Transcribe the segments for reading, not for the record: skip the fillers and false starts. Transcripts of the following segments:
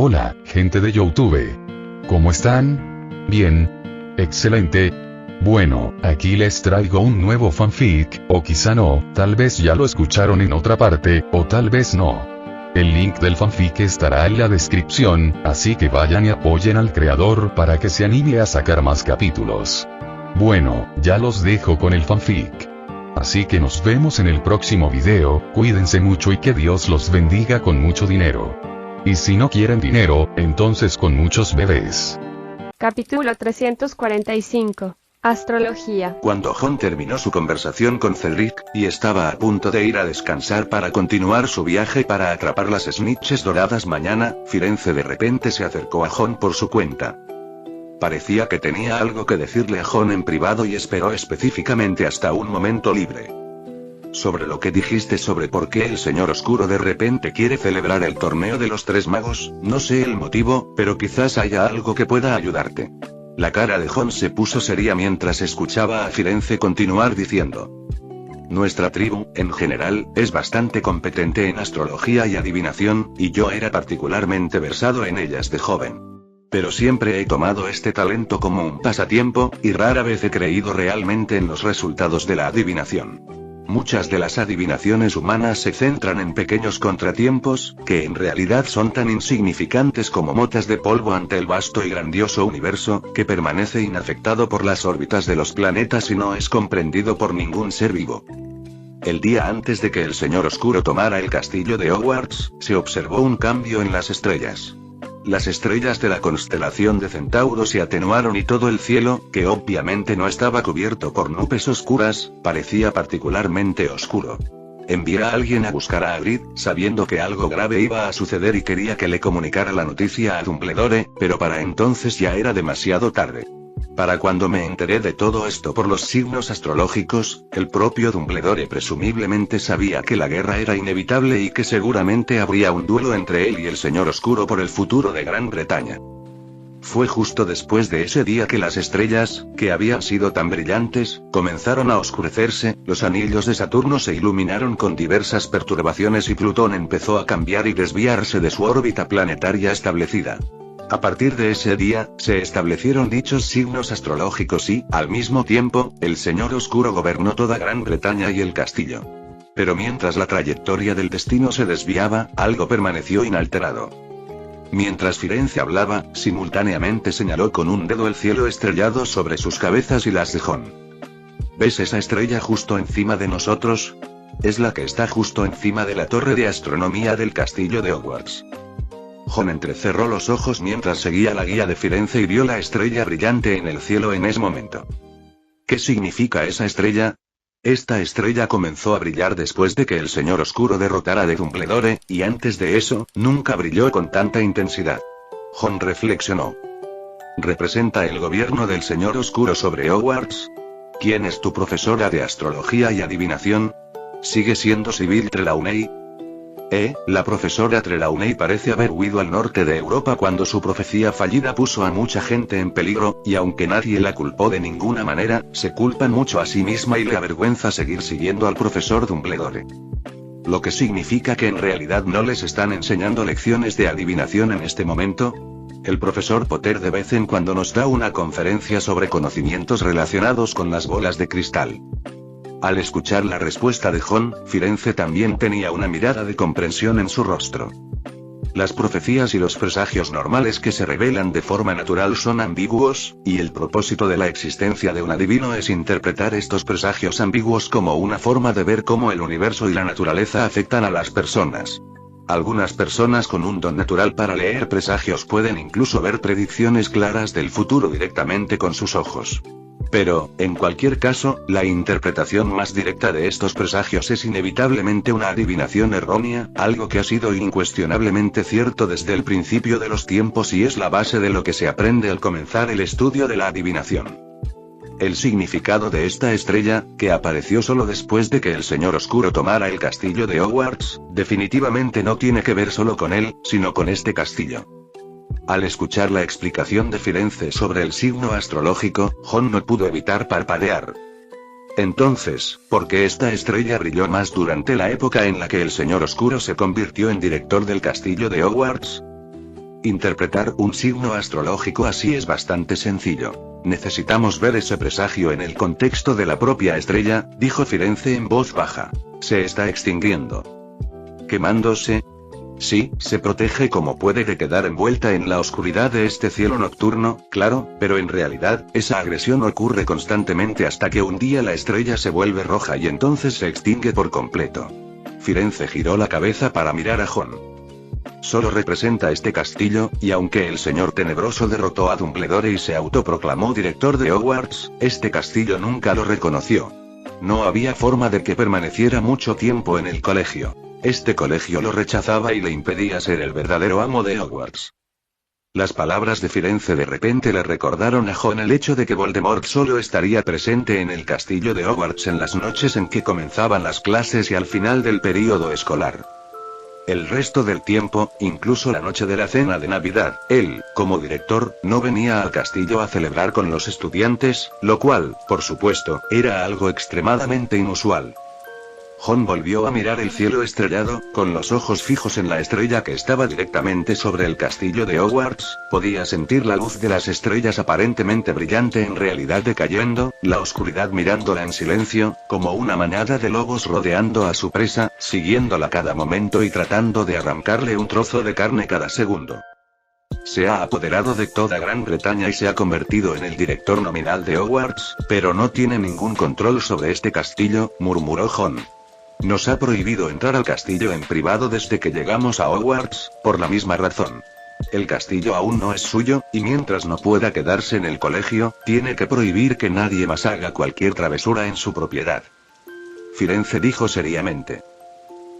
Hola, gente de YouTube. ¿Cómo están? Bien. Excelente. Bueno, aquí les traigo un nuevo fanfic, o quizá no, tal vez ya lo escucharon en otra parte, o tal vez no. El link del fanfic estará en la descripción, así que vayan y apoyen al creador para que se anime a sacar más capítulos. Bueno, ya los dejo con el fanfic. Así que nos vemos en el próximo video, cuídense mucho y que Dios los bendiga con mucho dinero. Y si no quieren dinero, entonces con muchos bebés. Capítulo 345. Astrología. Cuando Jon terminó su conversación con Cedric, y estaba a punto de ir a descansar para continuar su viaje para atrapar las snitches doradas mañana, Firenze de repente se acercó a Jon por su cuenta. Parecía que tenía algo que decirle a Jon en privado y esperó específicamente hasta un momento libre. Sobre lo que dijiste sobre por qué el Señor Oscuro de repente quiere celebrar el torneo de los tres magos, no sé el motivo, pero quizás haya algo que pueda ayudarte. La cara de Jon se puso seria mientras escuchaba a Firenze continuar diciendo. Nuestra tribu, en general, es bastante competente en astrología y adivinación, y yo era particularmente versado en ellas de joven. Pero siempre he tomado este talento como un pasatiempo, y rara vez he creído realmente en los resultados de la adivinación. Muchas de las adivinaciones humanas se centran en pequeños contratiempos, que en realidad son tan insignificantes como motas de polvo ante el vasto y grandioso universo, que permanece inafectado por las órbitas de los planetas y no es comprendido por ningún ser vivo. El día antes de que el Señor Oscuro tomara el castillo de Hogwarts, se observó un cambio en las estrellas. Las estrellas de la constelación de Centauro se atenuaron y todo el cielo, que obviamente no estaba cubierto por nubes oscuras, parecía particularmente oscuro. Envié a alguien a buscar a Hagrid, sabiendo que algo grave iba a suceder y quería que le comunicara la noticia a Dumbledore, pero para entonces ya era demasiado tarde. Para cuando me enteré de todo esto por los signos astrológicos, el propio Dumbledore presumiblemente sabía que la guerra era inevitable y que seguramente habría un duelo entre él y el Señor Oscuro por el futuro de Gran Bretaña. Fue justo después de ese día que las estrellas, que habían sido tan brillantes, comenzaron a oscurecerse, los anillos de Saturno se iluminaron con diversas perturbaciones y Plutón empezó a cambiar y desviarse de su órbita planetaria establecida. A partir de ese día, se establecieron dichos signos astrológicos y, al mismo tiempo, el Señor Oscuro gobernó toda Gran Bretaña y el castillo. Pero mientras la trayectoria del destino se desviaba, algo permaneció inalterado. Mientras Firenze hablaba, simultáneamente señaló con un dedo el cielo estrellado sobre sus cabezas y las de Jon. ¿Ves esa estrella justo encima de nosotros? Es la que está justo encima de la torre de astronomía del castillo de Hogwarts. Jon entrecerró los ojos mientras seguía la guía de Firenze y vio la estrella brillante en el cielo en ese momento. ¿Qué significa esa estrella? Esta estrella comenzó a brillar después de que el Señor Oscuro derrotara a Dumbledore, y antes de eso, nunca brilló con tanta intensidad. Jon reflexionó. ¿Representa el gobierno del Señor Oscuro sobre Hogwarts? ¿Quién es tu profesora de astrología y adivinación? ¿Sigue siendo Sybil Trelawney? La profesora Trelawney parece haber huido al norte de Europa cuando su profecía fallida puso a mucha gente en peligro, y aunque nadie la culpó de ninguna manera, se culpan mucho a sí misma y le avergüenza seguir siguiendo al profesor Dumbledore. Lo que significa que en realidad no les están enseñando lecciones de adivinación en este momento. El profesor Potter de vez en cuando nos da una conferencia sobre conocimientos relacionados con las bolas de cristal. Al escuchar la respuesta de Jon, Firenze también tenía una mirada de comprensión en su rostro. Las profecías y los presagios normales que se revelan de forma natural son ambiguos, y el propósito de la existencia de un adivino es interpretar estos presagios ambiguos como una forma de ver cómo el universo y la naturaleza afectan a las personas. Algunas personas con un don natural para leer presagios pueden incluso ver predicciones claras del futuro directamente con sus ojos. Pero, en cualquier caso, la interpretación más directa de estos presagios es inevitablemente una adivinación errónea, algo que ha sido incuestionablemente cierto desde el principio de los tiempos y es la base de lo que se aprende al comenzar el estudio de la adivinación. El significado de esta estrella, que apareció solo después de que el Señor Oscuro tomara el castillo de Hogwarts, definitivamente no tiene que ver solo con él, sino con este castillo. Al escuchar la explicación de Firenze sobre el signo astrológico, Jon no pudo evitar parpadear. Entonces, ¿por qué esta estrella brilló más durante la época en la que el Señor Oscuro se convirtió en director del castillo de Hogwarts? Interpretar un signo astrológico así es bastante sencillo. Necesitamos ver ese presagio en el contexto de la propia estrella, dijo Firenze en voz baja. Se está extinguiendo. ¿Quemándose? Sí, se protege como puede de quedar envuelta en la oscuridad de este cielo nocturno, claro, pero en realidad, esa agresión ocurre constantemente hasta que un día la estrella se vuelve roja y entonces se extingue por completo. Firenze giró la cabeza para mirar a Jon. Solo representa este castillo, y aunque el señor tenebroso derrotó a Dumbledore y se autoproclamó director de Hogwarts, este castillo nunca lo reconoció. No había forma de que permaneciera mucho tiempo en el colegio. Este colegio lo rechazaba y le impedía ser el verdadero amo de Hogwarts. Las palabras de Firenze de repente le recordaron a Jon el hecho de que Voldemort solo estaría presente en el castillo de Hogwarts en las noches en que comenzaban las clases y al final del período escolar. El resto del tiempo, incluso la noche de la cena de Navidad, él, como director, no venía al castillo a celebrar con los estudiantes, lo cual, por supuesto, era algo extremadamente inusual. Jon volvió a mirar el cielo estrellado, con los ojos fijos en la estrella que estaba directamente sobre el castillo de Hogwarts. Podía sentir la luz de las estrellas aparentemente brillante en realidad decayendo, la oscuridad mirándola en silencio, como una manada de lobos rodeando a su presa, siguiéndola cada momento y tratando de arrancarle un trozo de carne cada segundo. Se ha apoderado de toda Gran Bretaña y se ha convertido en el director nominal de Hogwarts, pero no tiene ningún control sobre este castillo, murmuró Jon. Nos ha prohibido entrar al castillo en privado desde que llegamos a Hogwarts, por la misma razón. El castillo aún no es suyo, y mientras no pueda quedarse en el colegio, tiene que prohibir que nadie más haga cualquier travesura en su propiedad. Firenze dijo seriamente.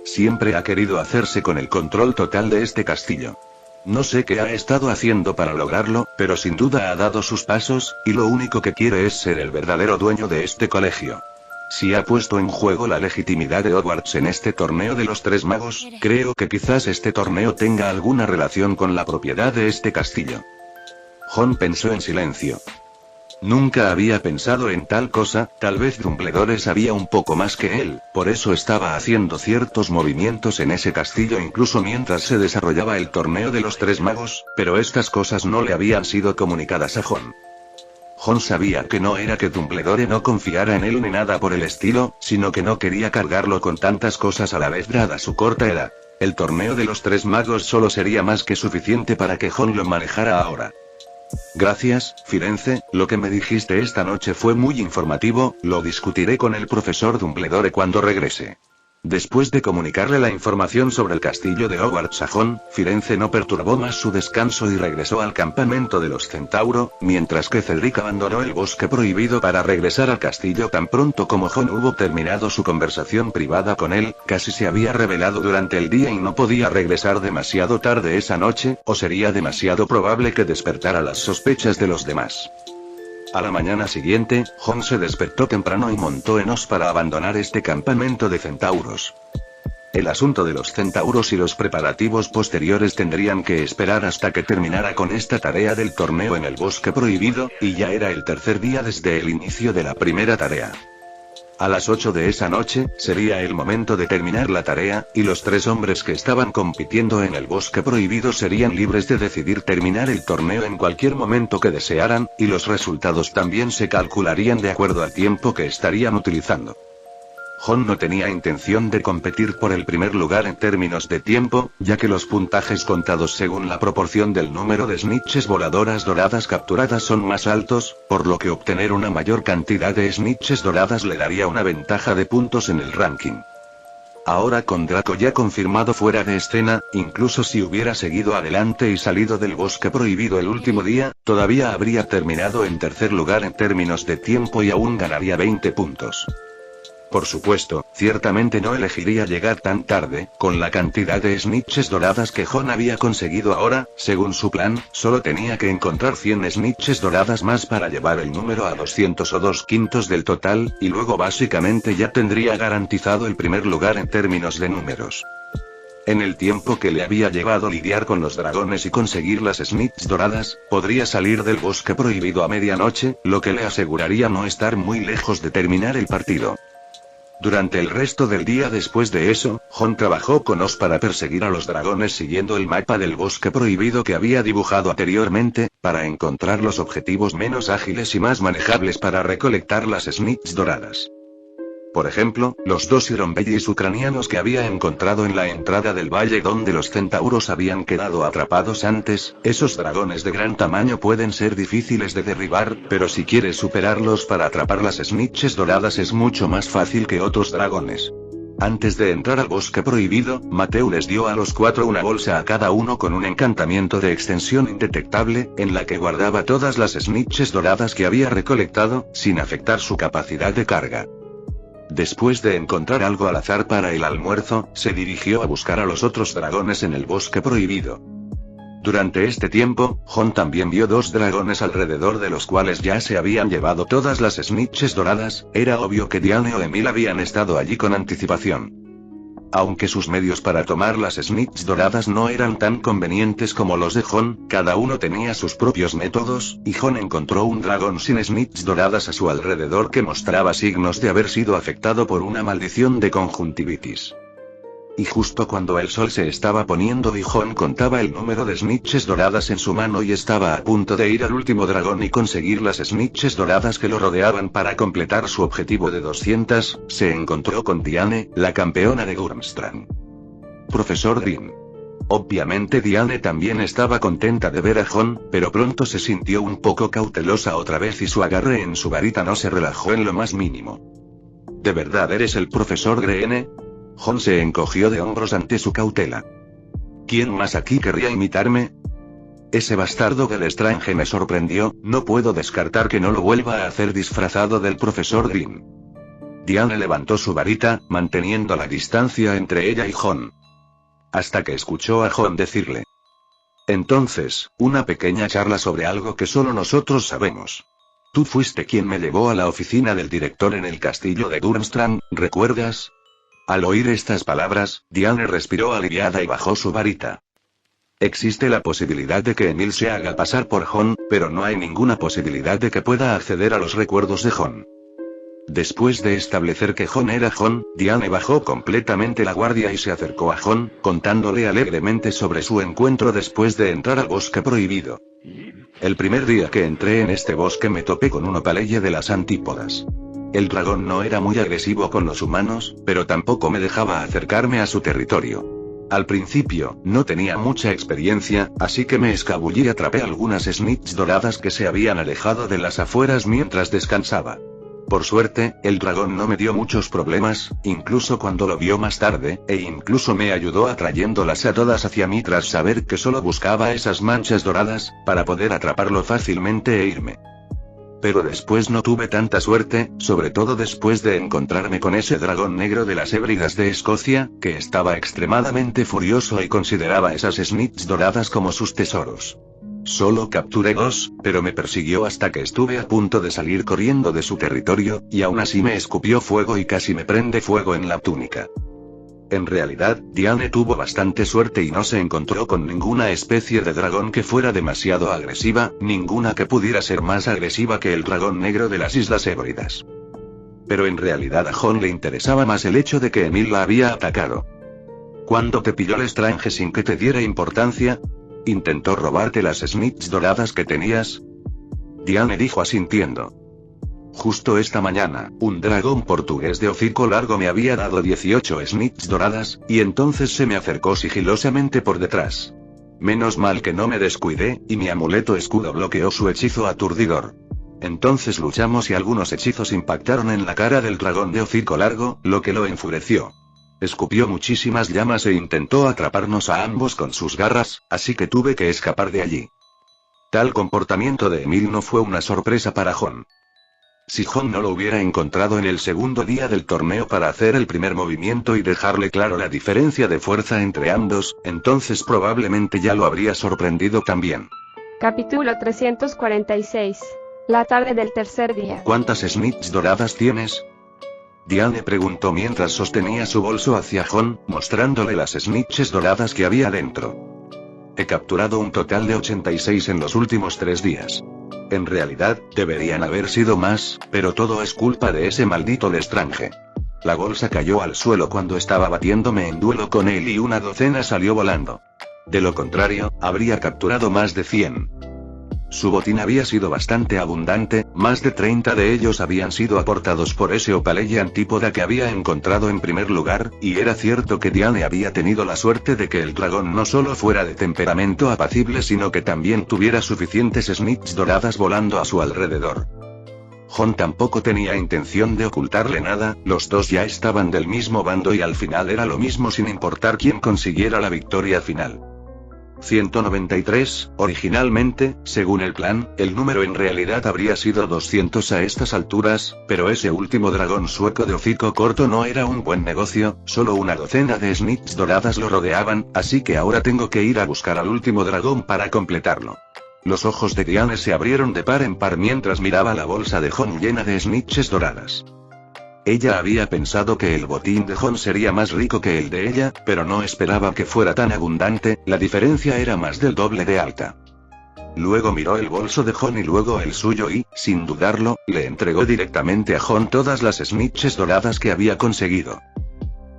Siempre ha querido hacerse con el control total de este castillo. No sé qué ha estado haciendo para lograrlo, pero sin duda ha dado sus pasos, y lo único que quiere es ser el verdadero dueño de este colegio. Si ha puesto en juego la legitimidad de Hogwarts en este torneo de los Tres Magos, creo que quizás este torneo tenga alguna relación con la propiedad de este castillo. Jon pensó en silencio. Nunca había pensado en tal cosa, tal vez Dumbledore sabía un poco más que él, por eso estaba haciendo ciertos movimientos en ese castillo incluso mientras se desarrollaba el torneo de los Tres Magos, pero estas cosas no le habían sido comunicadas a Jon. Jon sabía que no era que Dumbledore no confiara en él ni nada por el estilo, sino que no quería cargarlo con tantas cosas a la vez dada su corta edad. El torneo de los Tres Magos solo sería más que suficiente para que Jon lo manejara ahora. Gracias, Firenze, lo que me dijiste esta noche fue muy informativo, lo discutiré con el profesor Dumbledore cuando regrese. Después de comunicarle la información sobre el castillo de Hogwarts a Jon, Firenze no perturbó más su descanso y regresó al campamento de los Centauro, mientras que Cedric abandonó el bosque prohibido para regresar al castillo tan pronto como Jon hubo terminado su conversación privada con él. Casi se había revelado durante el día y no podía regresar demasiado tarde esa noche, o sería demasiado probable que despertara las sospechas de los demás. A la mañana siguiente, Jon se despertó temprano y montó en Oz para abandonar este campamento de centauros. El asunto de los centauros y los preparativos posteriores tendrían que esperar hasta que terminara con esta tarea del torneo en el bosque prohibido, y ya era el tercer día desde el inicio de la primera tarea. A las 8 de esa noche, sería el momento de terminar la tarea, y los tres hombres que estaban compitiendo en el bosque prohibido serían libres de decidir terminar el torneo en cualquier momento que desearan, y los resultados también se calcularían de acuerdo al tiempo que estarían utilizando. Jon no tenía intención de competir por el primer lugar en términos de tiempo, ya que los puntajes contados según la proporción del número de snitches voladoras doradas capturadas son más altos, por lo que obtener una mayor cantidad de snitches doradas le daría una ventaja de puntos en el ranking. Ahora con Draco ya confirmado fuera de escena, incluso si hubiera seguido adelante y salido del bosque prohibido el último día, todavía habría terminado en tercer lugar en términos de tiempo y aún ganaría 20 puntos. Por supuesto, ciertamente no elegiría llegar tan tarde, con la cantidad de snitches doradas que Jon había conseguido ahora. Según su plan, solo tenía que encontrar 100 snitches doradas más para llevar el número a 200 o 2/5 del total, y luego básicamente ya tendría garantizado el primer lugar en términos de números. En el tiempo que le había llevado lidiar con los dragones y conseguir las snitches doradas, podría salir del bosque prohibido a medianoche, lo que le aseguraría no estar muy lejos de terminar el partido. Durante el resto del día después de eso, Jon trabajó con Oz para perseguir a los dragones siguiendo el mapa del bosque prohibido que había dibujado anteriormente, para encontrar los objetivos menos ágiles y más manejables para recolectar las snitch doradas. Por ejemplo, los 2 Ironbellis ucranianos que había encontrado en la entrada del valle donde los centauros habían quedado atrapados antes. Esos dragones de gran tamaño pueden ser difíciles de derribar, pero si quieres superarlos para atrapar las snitches doradas es mucho más fácil que otros dragones. Antes de entrar al bosque prohibido, Mateu les dio a los 4 una bolsa a cada uno con un encantamiento de extensión indetectable, en la que guardaba todas las snitches doradas que había recolectado, sin afectar su capacidad de carga. Después de encontrar algo al azar para el almuerzo, se dirigió a buscar a los otros dragones en el bosque prohibido. Durante este tiempo, Jon también vio 2 dragones alrededor de los cuales ya se habían llevado todas las snitches doradas. Era obvio que Diane o Emil habían estado allí con anticipación. Aunque sus medios para tomar las snitch doradas no eran tan convenientes como los de Jon, cada uno tenía sus propios métodos, y Jon encontró un dragón sin snitch doradas a su alrededor que mostraba signos de haber sido afectado por una maldición de conjuntivitis. Y justo cuando el sol se estaba poniendo y Jon contaba el número de snitches doradas en su mano y estaba a punto de ir al último dragón y conseguir las snitches doradas que lo rodeaban para completar su objetivo de 200, se encontró con Diane, la campeona de Durmstrang. Profesor Dean. Obviamente Diane también estaba contenta de ver a Jon, pero pronto se sintió un poco cautelosa otra vez y su agarre en su varita no se relajó en lo más mínimo. ¿De verdad eres el profesor Greene? Jon se encogió de hombros ante su cautela. ¿Quién más aquí querría imitarme? Ese bastardo de Lestrange me sorprendió, no puedo descartar que no lo vuelva a hacer disfrazado del profesor Dean. Diane levantó su varita, manteniendo la distancia entre ella y Jon. Hasta que escuchó a Jon decirle. Entonces, una pequeña charla sobre algo que solo nosotros sabemos. Tú fuiste quien me llevó a la oficina del director en el castillo de Durmstrang, ¿recuerdas? Al oír estas palabras, Diane respiró aliviada y bajó su varita. Existe la posibilidad de que Emil se haga pasar por Jon, pero no hay ninguna posibilidad de que pueda acceder a los recuerdos de Jon. Después de establecer que Jon era Jon, Diane bajó completamente la guardia y se acercó a Jon, contándole alegremente sobre su encuentro después de entrar al bosque prohibido. El primer día que entré en este bosque me topé con un opaleye de las antípodas. El dragón no era muy agresivo con los humanos, pero tampoco me dejaba acercarme a su territorio. Al principio, no tenía mucha experiencia, así que me escabullí y atrapé algunas snitch doradas que se habían alejado de las afueras mientras descansaba. Por suerte, el dragón no me dio muchos problemas, incluso cuando lo vio más tarde, e incluso me ayudó atrayéndolas a todas hacia mí tras saber que solo buscaba esas manchas doradas, para poder atraparlo fácilmente e irme. Pero después no tuve tanta suerte, sobre todo después de encontrarme con ese dragón negro de las Hébridas de Escocia, que estaba extremadamente furioso y consideraba esas snitch doradas como sus tesoros. Solo capturé 2, pero me persiguió hasta que estuve a punto de salir corriendo de su territorio, y aún así me escupió fuego y casi me prende fuego en la túnica. En realidad, Diane tuvo bastante suerte y no se encontró con ninguna especie de dragón que fuera demasiado agresiva, ninguna que pudiera ser más agresiva que el dragón negro de las Islas Hébridas. Pero en realidad a Jon le interesaba más el hecho de que Emil la había atacado. ¿Cuándo te pilló Lestrange sin que te diera importancia? ¿Intentó robarte las snitch doradas que tenías? Diane dijo asintiendo. Justo esta mañana, un dragón portugués de hocico largo me había dado 18 snitch doradas, y entonces se me acercó sigilosamente por detrás. Menos mal que no me descuidé, y mi amuleto escudo bloqueó su hechizo aturdidor. Entonces luchamos y algunos hechizos impactaron en la cara del dragón de hocico largo, lo que lo enfureció. Escupió muchísimas llamas e intentó atraparnos a ambos con sus garras, así que tuve que escapar de allí. Tal comportamiento de Emil no fue una sorpresa para Jon. Si Jon no lo hubiera encontrado en el segundo día del torneo para hacer el primer movimiento y dejarle claro la diferencia de fuerza entre ambos, entonces probablemente ya lo habría sorprendido también. Capítulo 346. La tarde del tercer día. ¿Cuántas snitch doradas tienes? Diane preguntó mientras sostenía su bolso hacia Jon, mostrándole las snitches doradas que había dentro. He capturado un total de 86 en los últimos 3 días. En realidad, deberían haber sido más, pero todo es culpa de ese maldito Lestrange. La bolsa cayó al suelo cuando estaba batiéndome en duelo con él y una docena salió volando. De lo contrario, habría capturado más de 100. Su botín había sido bastante abundante, más de 30 de ellos habían sido aportados por ese Opaleya antípoda que había encontrado en primer lugar, y era cierto que Diane había tenido la suerte de que el dragón no solo fuera de temperamento apacible sino que también tuviera suficientes snitches doradas volando a su alrededor. Jon tampoco tenía intención de ocultarle nada, los dos ya estaban del mismo bando y al final era lo mismo sin importar quién consiguiera la victoria final. 193, originalmente, según el plan, el número en realidad habría sido 200 a estas alturas, pero ese último dragón sueco de hocico corto no era un buen negocio, solo una docena de snitches doradas lo rodeaban, así que ahora tengo que ir a buscar al último dragón para completarlo. Los ojos de Diane se abrieron de par en par mientras miraba la bolsa de Jon llena de snitches doradas. Ella había pensado que el botín de Jon sería más rico que el de ella, pero no esperaba que fuera tan abundante, la diferencia era más del doble de alta. Luego miró el bolso de Jon y luego el suyo y, sin dudarlo, le entregó directamente a Jon todas las snitches doradas que había conseguido.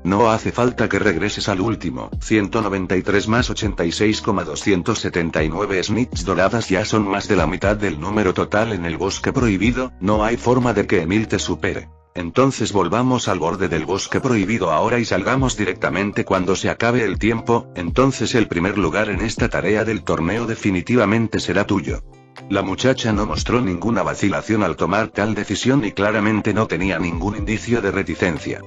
No hace falta que regreses al último, 193 más 86,279 snitches doradas ya son más de la mitad del número total en el bosque prohibido, no hay forma de que Emil te supere. Entonces volvamos al borde del bosque prohibido ahora y salgamos directamente cuando se acabe el tiempo, entonces el primer lugar en esta tarea del torneo definitivamente será tuyo. La muchacha no mostró ninguna vacilación al tomar tal decisión y claramente no tenía ningún indicio de reticencia.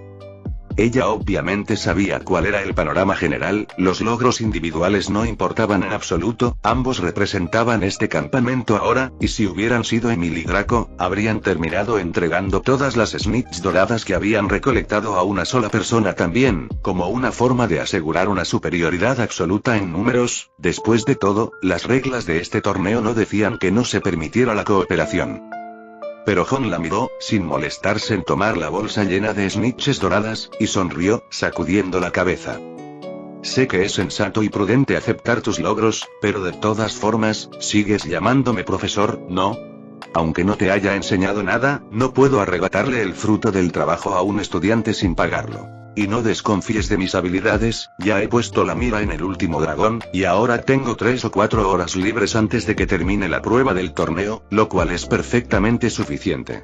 Ella obviamente sabía cuál era el panorama general, los logros individuales no importaban en absoluto, ambos representaban este campamento ahora, y si hubieran sido Emil y Draco, habrían terminado entregando todas las snitches doradas que habían recolectado a una sola persona también, como una forma de asegurar una superioridad absoluta en números. Después de todo, las reglas de este torneo no decían que no se permitiera la cooperación. Pero Jon la miró, sin molestarse en tomar la bolsa llena de snitches doradas, y sonrió, sacudiendo la cabeza. Sé que es sensato y prudente aceptar tus logros, pero de todas formas, sigues llamándome profesor, ¿no? Aunque no te haya enseñado nada, no puedo arrebatarle el fruto del trabajo a un estudiante sin pagarlo. Y no desconfíes de mis habilidades, ya he puesto la mira en el último dragón, y ahora tengo 3 o 4 horas libres antes de que termine la prueba del torneo, lo cual es perfectamente suficiente.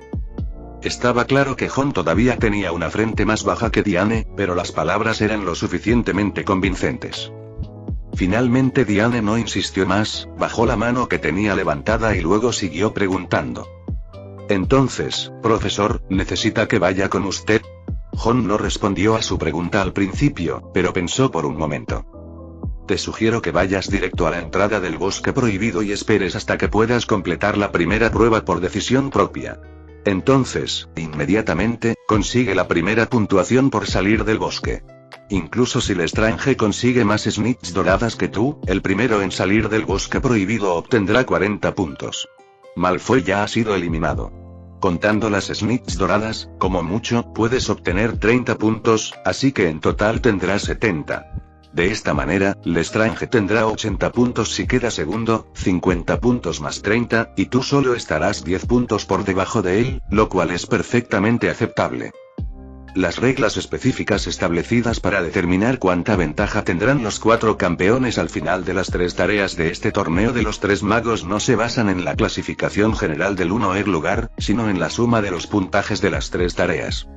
Estaba claro que Jon todavía tenía una frente más baja que Diane, pero las palabras eran lo suficientemente convincentes. Finalmente Diane no insistió más, bajó la mano que tenía levantada y luego siguió preguntando. Entonces, profesor, ¿necesita que vaya con usted? Jon no respondió a su pregunta al principio, pero pensó por un momento. Te sugiero que vayas directo a la entrada del bosque prohibido y esperes hasta que puedas completar la primera prueba por decisión propia. Entonces, inmediatamente, consigue la primera puntuación por salir del bosque. Incluso si Lestrange consigue más snitches doradas que tú, el primero en salir del bosque prohibido obtendrá 40 puntos. Malfoy ya ha sido eliminado. Contando las snitches doradas, como mucho, puedes obtener 30 puntos, así que en total tendrás 70. De esta manera, Lestrange tendrá 80 puntos si queda segundo, 50 puntos más 30, y tú solo estarás 10 puntos por debajo de él, lo cual es perfectamente aceptable. Las reglas específicas establecidas para determinar cuánta ventaja tendrán los 4 campeones al final de las 3 tareas de este torneo de los 3 magos no se basan en la clasificación general del 1er lugar, sino en la suma de los puntajes de las 3 tareas.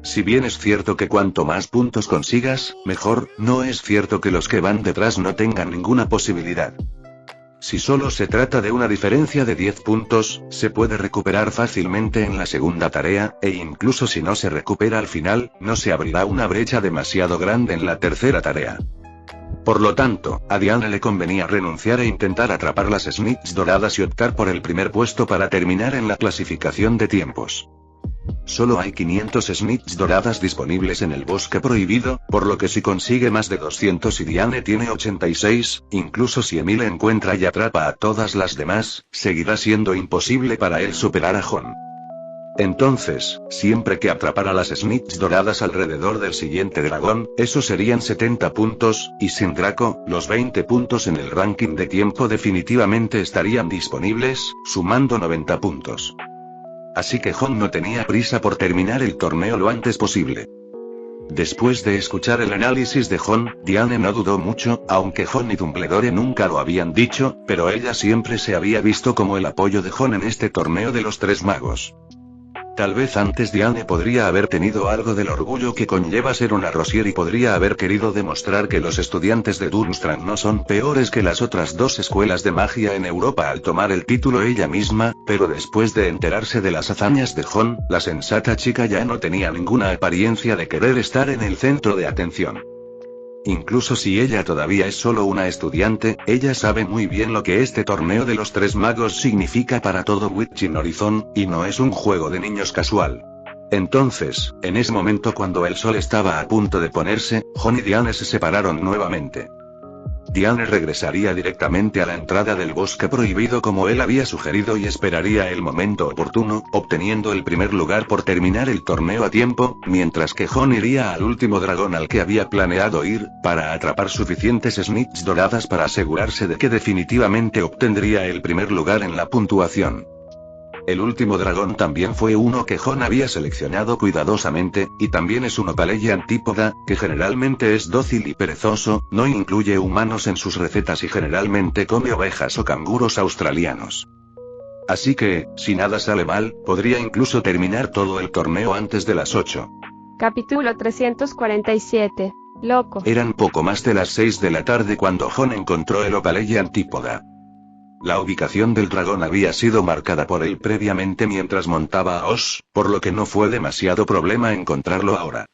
Si bien es cierto que cuanto más puntos consigas, mejor, no es cierto que los que van detrás no tengan ninguna posibilidad. Si solo se trata de una diferencia de 10 puntos, se puede recuperar fácilmente en la segunda tarea, e incluso si no se recupera al final, no se abrirá una brecha demasiado grande en la tercera tarea. Por lo tanto, a Diane le convenía renunciar e intentar atrapar las snitches doradas y optar por el primer puesto para terminar en la clasificación de tiempos. Solo hay 500 snitches doradas disponibles en el bosque prohibido, por lo que si consigue más de 200 y Diane tiene 86, incluso si Emil encuentra y atrapa a todas las demás, seguirá siendo imposible para él superar a Jon. Entonces, siempre que atrapara las snitches doradas alrededor del siguiente dragón, eso serían 70 puntos, y sin Draco, los 20 puntos en el ranking de tiempo definitivamente estarían disponibles, sumando 90 puntos. así que Hon no tenía prisa por terminar el torneo lo antes posible. Después de escuchar el análisis de Hon, Diane no dudó mucho, aunque Hon y Dumbledore nunca lo habían dicho, pero ella siempre se había visto como el apoyo de Hon en este torneo de los tres magos. Tal vez antes Diane podría haber tenido algo del orgullo que conlleva ser una Rosier y podría haber querido demostrar que los estudiantes de Durmstrang no son peores que las otras dos escuelas de magia en Europa al tomar el título ella misma, pero después de enterarse de las hazañas de Hon, la sensata chica ya no tenía ninguna apariencia de querer estar en el centro de atención. Incluso si ella todavía es solo una estudiante, ella sabe muy bien lo que este torneo de los tres magos significa para todo Witching Horizon, y no es un juego de niños casual. Entonces, en ese momento cuando el sol estaba a punto de ponerse, Hon y Diane se separaron nuevamente. Diane regresaría directamente a la entrada del bosque prohibido como él había sugerido y esperaría el momento oportuno, obteniendo el primer lugar por terminar el torneo a tiempo, mientras que Hon iría al último dragón al que había planeado ir, para atrapar suficientes snitches doradas para asegurarse de que definitivamente obtendría el primer lugar en la puntuación. El último dragón también fue uno que Hon había seleccionado cuidadosamente, y también es un Opaleya antípoda, que generalmente es dócil y perezoso, no incluye humanos en sus recetas y generalmente come ovejas o canguros australianos. Así que, si nada sale mal, podría incluso terminar todo el torneo antes de las 8. Capítulo 347. Loco. Eran poco más de las 6 de la tarde cuando Hon encontró el Opaleya antípoda. La ubicación del dragón había sido marcada por él previamente mientras montaba a Osh, por lo que no fue demasiado problema encontrarlo ahora.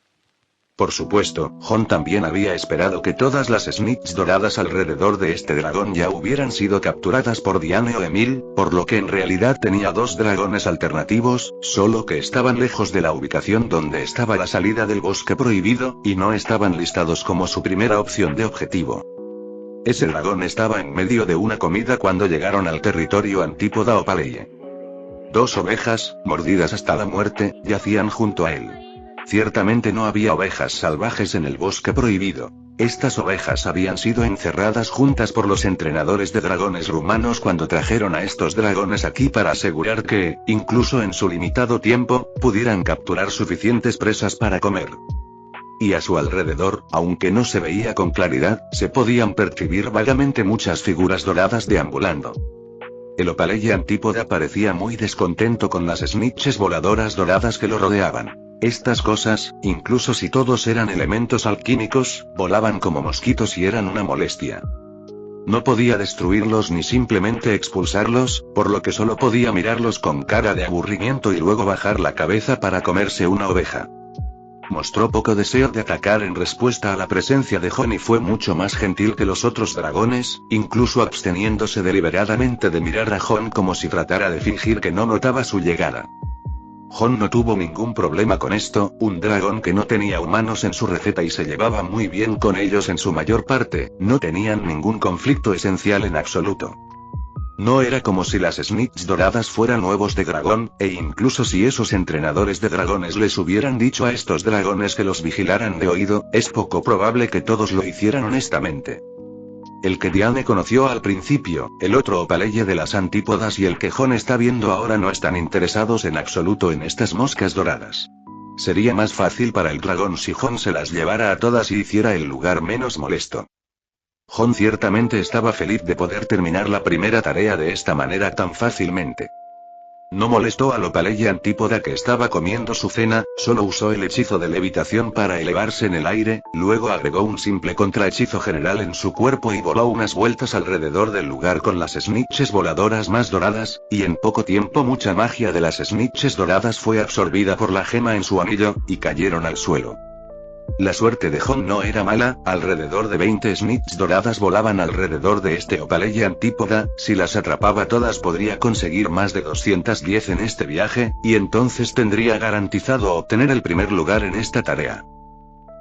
Por supuesto, Hon también había esperado que todas las snitches doradas alrededor de este dragón ya hubieran sido capturadas por Diane o Emil, por lo que en realidad tenía dos dragones alternativos, solo que estaban lejos de la ubicación donde estaba la salida del bosque prohibido, y no estaban listados como su primera opción de objetivo. Ese dragón estaba en medio de una comida cuando llegaron al territorio antípoda Opaleya. Dos ovejas, mordidas hasta la muerte, yacían junto a él. Ciertamente no había ovejas salvajes en el bosque prohibido. Estas ovejas habían sido encerradas juntas por los entrenadores de dragones rumanos cuando trajeron a estos dragones aquí para asegurar que, incluso en su limitado tiempo, pudieran capturar suficientes presas para comer. Y a su alrededor, aunque no se veía con claridad, se podían percibir vagamente muchas figuras doradas deambulando. El Opaleya antípoda parecía muy descontento con las snitches voladoras doradas que lo rodeaban. Estas cosas, incluso si todos eran elementos alquímicos, volaban como mosquitos y eran una molestia. No podía destruirlos ni simplemente expulsarlos, por lo que solo podía mirarlos con cara de aburrimiento y luego bajar la cabeza para comerse una oveja. Mostró poco deseo de atacar en respuesta a la presencia de Hon y fue mucho más gentil que los otros dragones, incluso absteniéndose deliberadamente de mirar a Hon como si tratara de fingir que no notaba su llegada. Hon no tuvo ningún problema con esto, un dragón que no tenía humanos en su receta y se llevaba muy bien con ellos en su mayor parte, no tenían ningún conflicto esencial en absoluto. No era como si las snitches doradas fueran huevos de dragón, e incluso si esos entrenadores de dragones les hubieran dicho a estos dragones que los vigilaran de oído, es poco probable que todos lo hicieran honestamente. El que Diane conoció al principio, el otro Opaleya de las antípodas y el que Hon está viendo ahora no están interesados en absoluto en estas moscas doradas. Sería más fácil para el dragón si Hon se las llevara a todas y hiciera el lugar menos molesto. Hon ciertamente estaba feliz de poder terminar la primera tarea de esta manera tan fácilmente. No molestó al Opaleya antípoda que estaba comiendo su cena, solo usó el hechizo de levitación para elevarse en el aire, luego agregó un simple contrahechizo general en su cuerpo y voló unas vueltas alrededor del lugar con las snitches voladoras más doradas, y en poco tiempo mucha magia de las snitches doradas fue absorbida por la gema en su anillo, y cayeron al suelo. La suerte de Hon no era mala, alrededor de 20 snitches doradas volaban alrededor de este Opaleya antípoda, si las atrapaba todas podría conseguir más de 210 en este viaje, y entonces tendría garantizado obtener el primer lugar en esta tarea.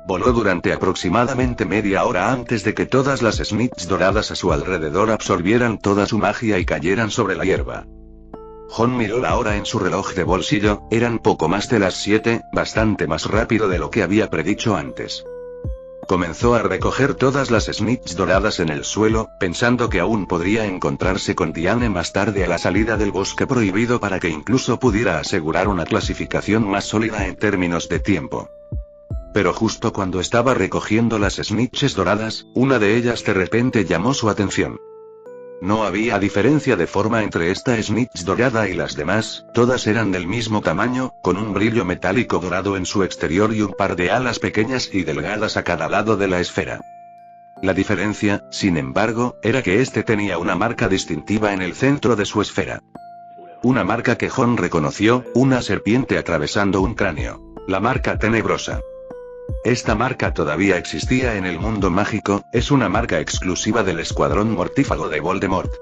Voló durante aproximadamente media hora antes de que todas las snitches doradas a su alrededor absorbieran toda su magia y cayeran sobre la hierba. Hon miró la hora en su reloj de bolsillo, eran poco más de las 7, bastante más rápido de lo que había predicho antes. comenzó a recoger todas las snitches doradas en el suelo, pensando que aún podría encontrarse con Diane más tarde a la salida del bosque prohibido para que incluso pudiera asegurar una clasificación más sólida en términos de tiempo. Pero justo cuando estaba recogiendo las snitches doradas, una de ellas de repente llamó su atención. No había diferencia de forma entre esta snitch dorada y las demás, todas eran del mismo tamaño, con un brillo metálico dorado en su exterior y un par de alas pequeñas y delgadas a cada lado de la esfera. La diferencia, sin embargo, era que este tenía una marca distintiva en el centro de su esfera. Una marca que Jon reconoció, una serpiente atravesando un cráneo. La marca tenebrosa. Esta marca todavía existía en el mundo mágico, es una marca exclusiva del escuadrón mortífago de Voldemort.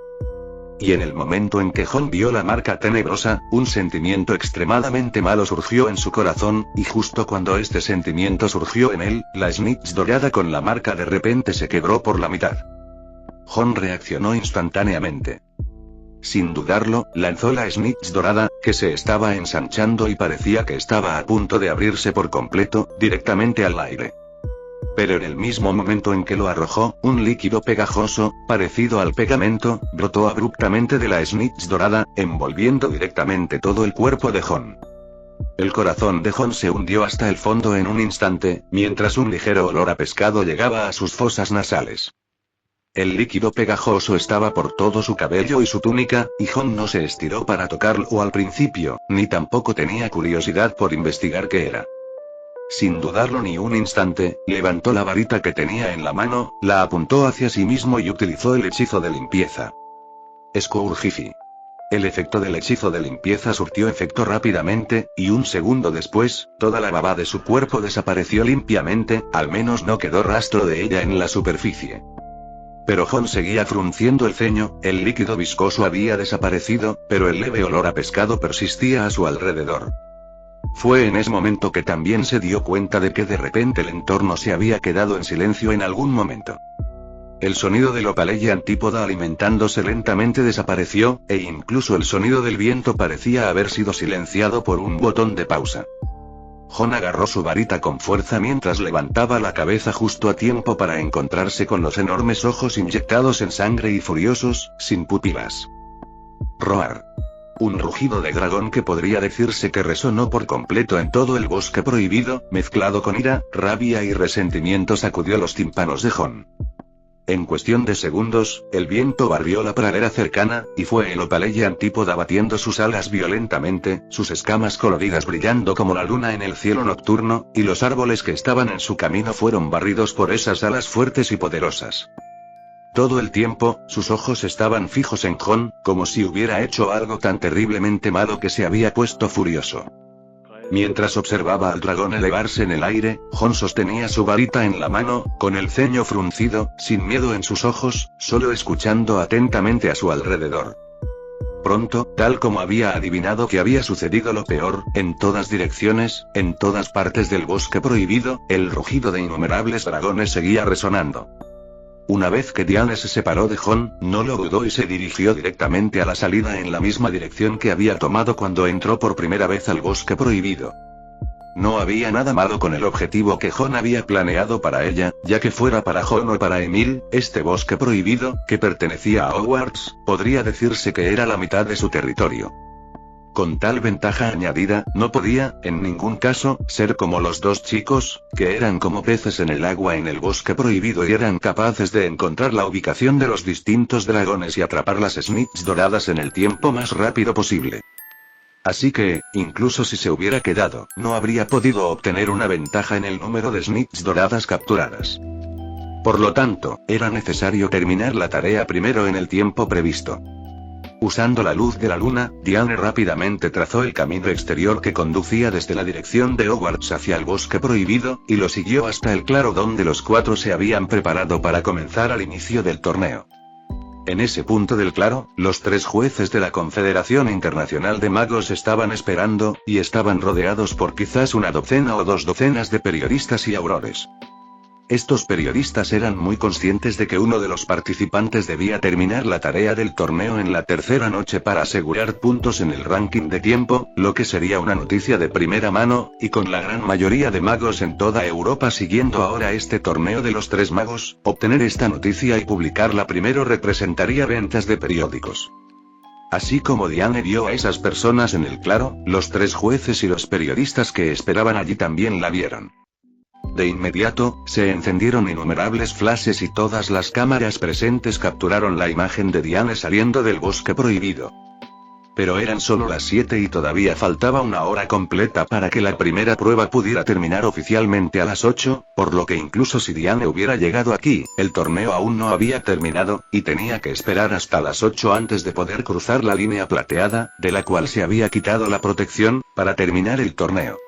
Y en el momento en que Jon vio la marca tenebrosa, un sentimiento extremadamente malo surgió en su corazón, y justo cuando este sentimiento surgió en él, la snitch dorada con la marca de repente se quebró por la mitad. Jon reaccionó instantáneamente. Sin dudarlo, lanzó la snitch dorada, que se estaba ensanchando y parecía que estaba a punto de abrirse por completo, directamente al aire. Pero en el mismo momento en que lo arrojó, un líquido pegajoso, parecido al pegamento, brotó abruptamente de la snitch dorada, envolviendo directamente todo el cuerpo de Jon. El corazón de Jon se hundió hasta el fondo en un instante, mientras un ligero olor a pescado llegaba a sus fosas nasales. El líquido pegajoso estaba por todo su cabello y su túnica, y Jon no se estiró para tocarlo al principio, ni tampoco tenía curiosidad por investigar qué era. Sin dudarlo ni un instante, levantó la varita que tenía en la mano, la apuntó hacia sí mismo y utilizó el hechizo de limpieza. Scourgify. El efecto del hechizo de limpieza surtió efecto rápidamente, y un segundo después, toda la baba de su cuerpo desapareció limpiamente, al menos no quedó rastro de ella en la superficie. Pero Jon seguía frunciendo el ceño, el líquido viscoso había desaparecido, pero el leve olor a pescado persistía a su alrededor. Fue en ese momento que también se dio cuenta de que de repente el entorno se había quedado en silencio en algún momento. El sonido del opaleye antípoda alimentándose lentamente desapareció, e incluso el sonido del viento parecía haber sido silenciado por un botón de pausa. Jon agarró su varita con fuerza mientras levantaba la cabeza justo a tiempo para encontrarse con los enormes ojos inyectados en sangre y furiosos, sin pupilas. Roar. Un rugido de dragón que podría decirse que resonó por completo en todo el bosque prohibido, mezclado con ira, rabia y resentimiento sacudió los tímpanos de Jon. En cuestión de segundos, el viento barrió la pradera cercana, y fue el opaleye antípoda batiendo sus alas violentamente, sus escamas coloridas brillando como la luna en el cielo nocturno, y los árboles que estaban en su camino fueron barridos por esas alas fuertes y poderosas. Todo el tiempo, sus ojos estaban fijos en Jon, como si hubiera hecho algo tan terriblemente malo que se había puesto furioso. Mientras observaba al dragón elevarse en el aire, Jon sostenía su varita en la mano, con el ceño fruncido, sin miedo en sus ojos, solo escuchando atentamente a su alrededor. Pronto, tal como había adivinado que había sucedido lo peor, en todas direcciones, en todas partes del bosque prohibido, el rugido de innumerables dragones seguía resonando. Una vez que Diane se separó de Jon, no lo dudó y se dirigió directamente a la salida en la misma dirección que había tomado cuando entró por primera vez al bosque prohibido. No había nada malo con el objetivo que Jon había planeado para ella, ya que fuera para Jon o para Emil, este bosque prohibido, que pertenecía a Hogwarts, podría decirse que era la mitad de su territorio. Con tal ventaja añadida, no podía, en ningún caso, ser como los dos chicos, que eran como peces en el agua en el bosque prohibido y eran capaces de encontrar la ubicación de los distintos dragones y atrapar las snitches doradas en el tiempo más rápido posible. Así que, incluso si se hubiera quedado, no habría podido obtener una ventaja en el número de snitches doradas capturadas. Por lo tanto, era necesario terminar la tarea primero en el tiempo previsto. Usando la luz de la luna, Diane rápidamente trazó el camino exterior que conducía desde la dirección de Hogwarts hacia el bosque prohibido, y lo siguió hasta el claro donde los cuatro se habían preparado para comenzar al inicio del torneo. En ese punto del claro, los tres jueces de la Confederación Internacional de Magos estaban esperando, y estaban rodeados por quizás una docena o dos docenas de periodistas y aurores. Estos periodistas eran muy conscientes de que uno de los participantes debía terminar la tarea del torneo en la tercera noche para asegurar puntos en el ranking de tiempo, lo que sería una noticia de primera mano, y con la gran mayoría de magos en toda Europa siguiendo ahora este torneo de los tres magos, obtener esta noticia y publicarla primero representaría ventas de periódicos. Así como Diane vio a esas personas en el claro, los tres jueces y los periodistas que esperaban allí también la vieron. De inmediato, se encendieron innumerables flashes y todas las cámaras presentes capturaron la imagen de Diane saliendo del bosque prohibido. Pero eran solo las 7 y todavía faltaba una hora completa para que la primera prueba pudiera terminar oficialmente a las 8, por lo que incluso si Diane hubiera llegado aquí, el torneo aún no había terminado, y tenía que esperar hasta las 8 antes de poder cruzar la línea plateada, de la cual se había quitado la protección, para terminar el torneo.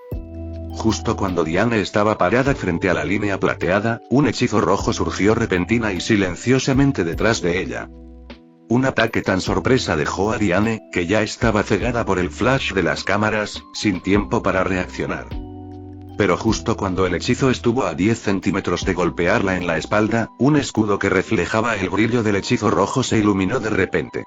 Justo cuando Diane estaba parada frente a la línea plateada, un hechizo rojo surgió repentina y silenciosamente detrás de ella. Un ataque tan sorpresa dejó a Diane, que ya estaba cegada por el flash de las cámaras, sin tiempo para reaccionar. Pero justo cuando el hechizo estuvo a 10 centímetros de golpearla en la espalda, un escudo que reflejaba el brillo del hechizo rojo se iluminó de repente.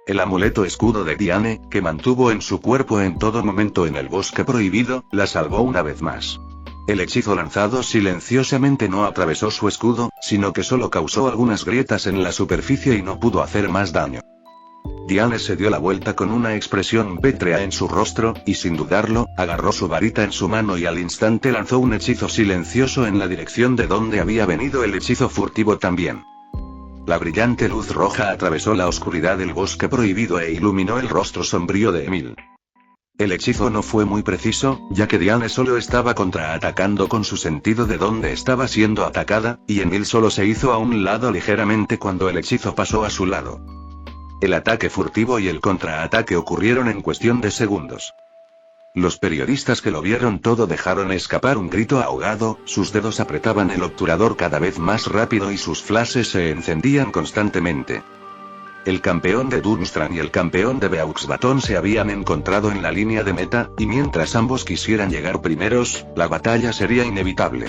El amuleto escudo de Diane, que mantuvo en su cuerpo en todo momento en el bosque prohibido, la salvó una vez más. El hechizo lanzado silenciosamente no atravesó su escudo, sino que solo causó algunas grietas en la superficie y no pudo hacer más daño. Diane se dio la vuelta con una expresión pétrea en su rostro, y sin dudarlo, agarró su varita en su mano y al instante lanzó un hechizo silencioso en la dirección de donde había venido el hechizo furtivo también. La brillante luz roja atravesó la oscuridad del bosque prohibido e iluminó el rostro sombrío de Emil. El hechizo no fue muy preciso, ya que Diane solo estaba contraatacando con su sentido de dónde estaba siendo atacada, y Emil solo se hizo a un lado ligeramente cuando el hechizo pasó a su lado. El ataque furtivo y el contraataque ocurrieron en cuestión de segundos. Los periodistas que lo vieron todo dejaron escapar un grito ahogado, sus dedos apretaban el obturador cada vez más rápido y sus flashes se encendían constantemente. El campeón de Durmstrang y el campeón de Beauxbaton se habían encontrado en la línea de meta, y mientras ambos quisieran llegar primeros, la batalla sería inevitable.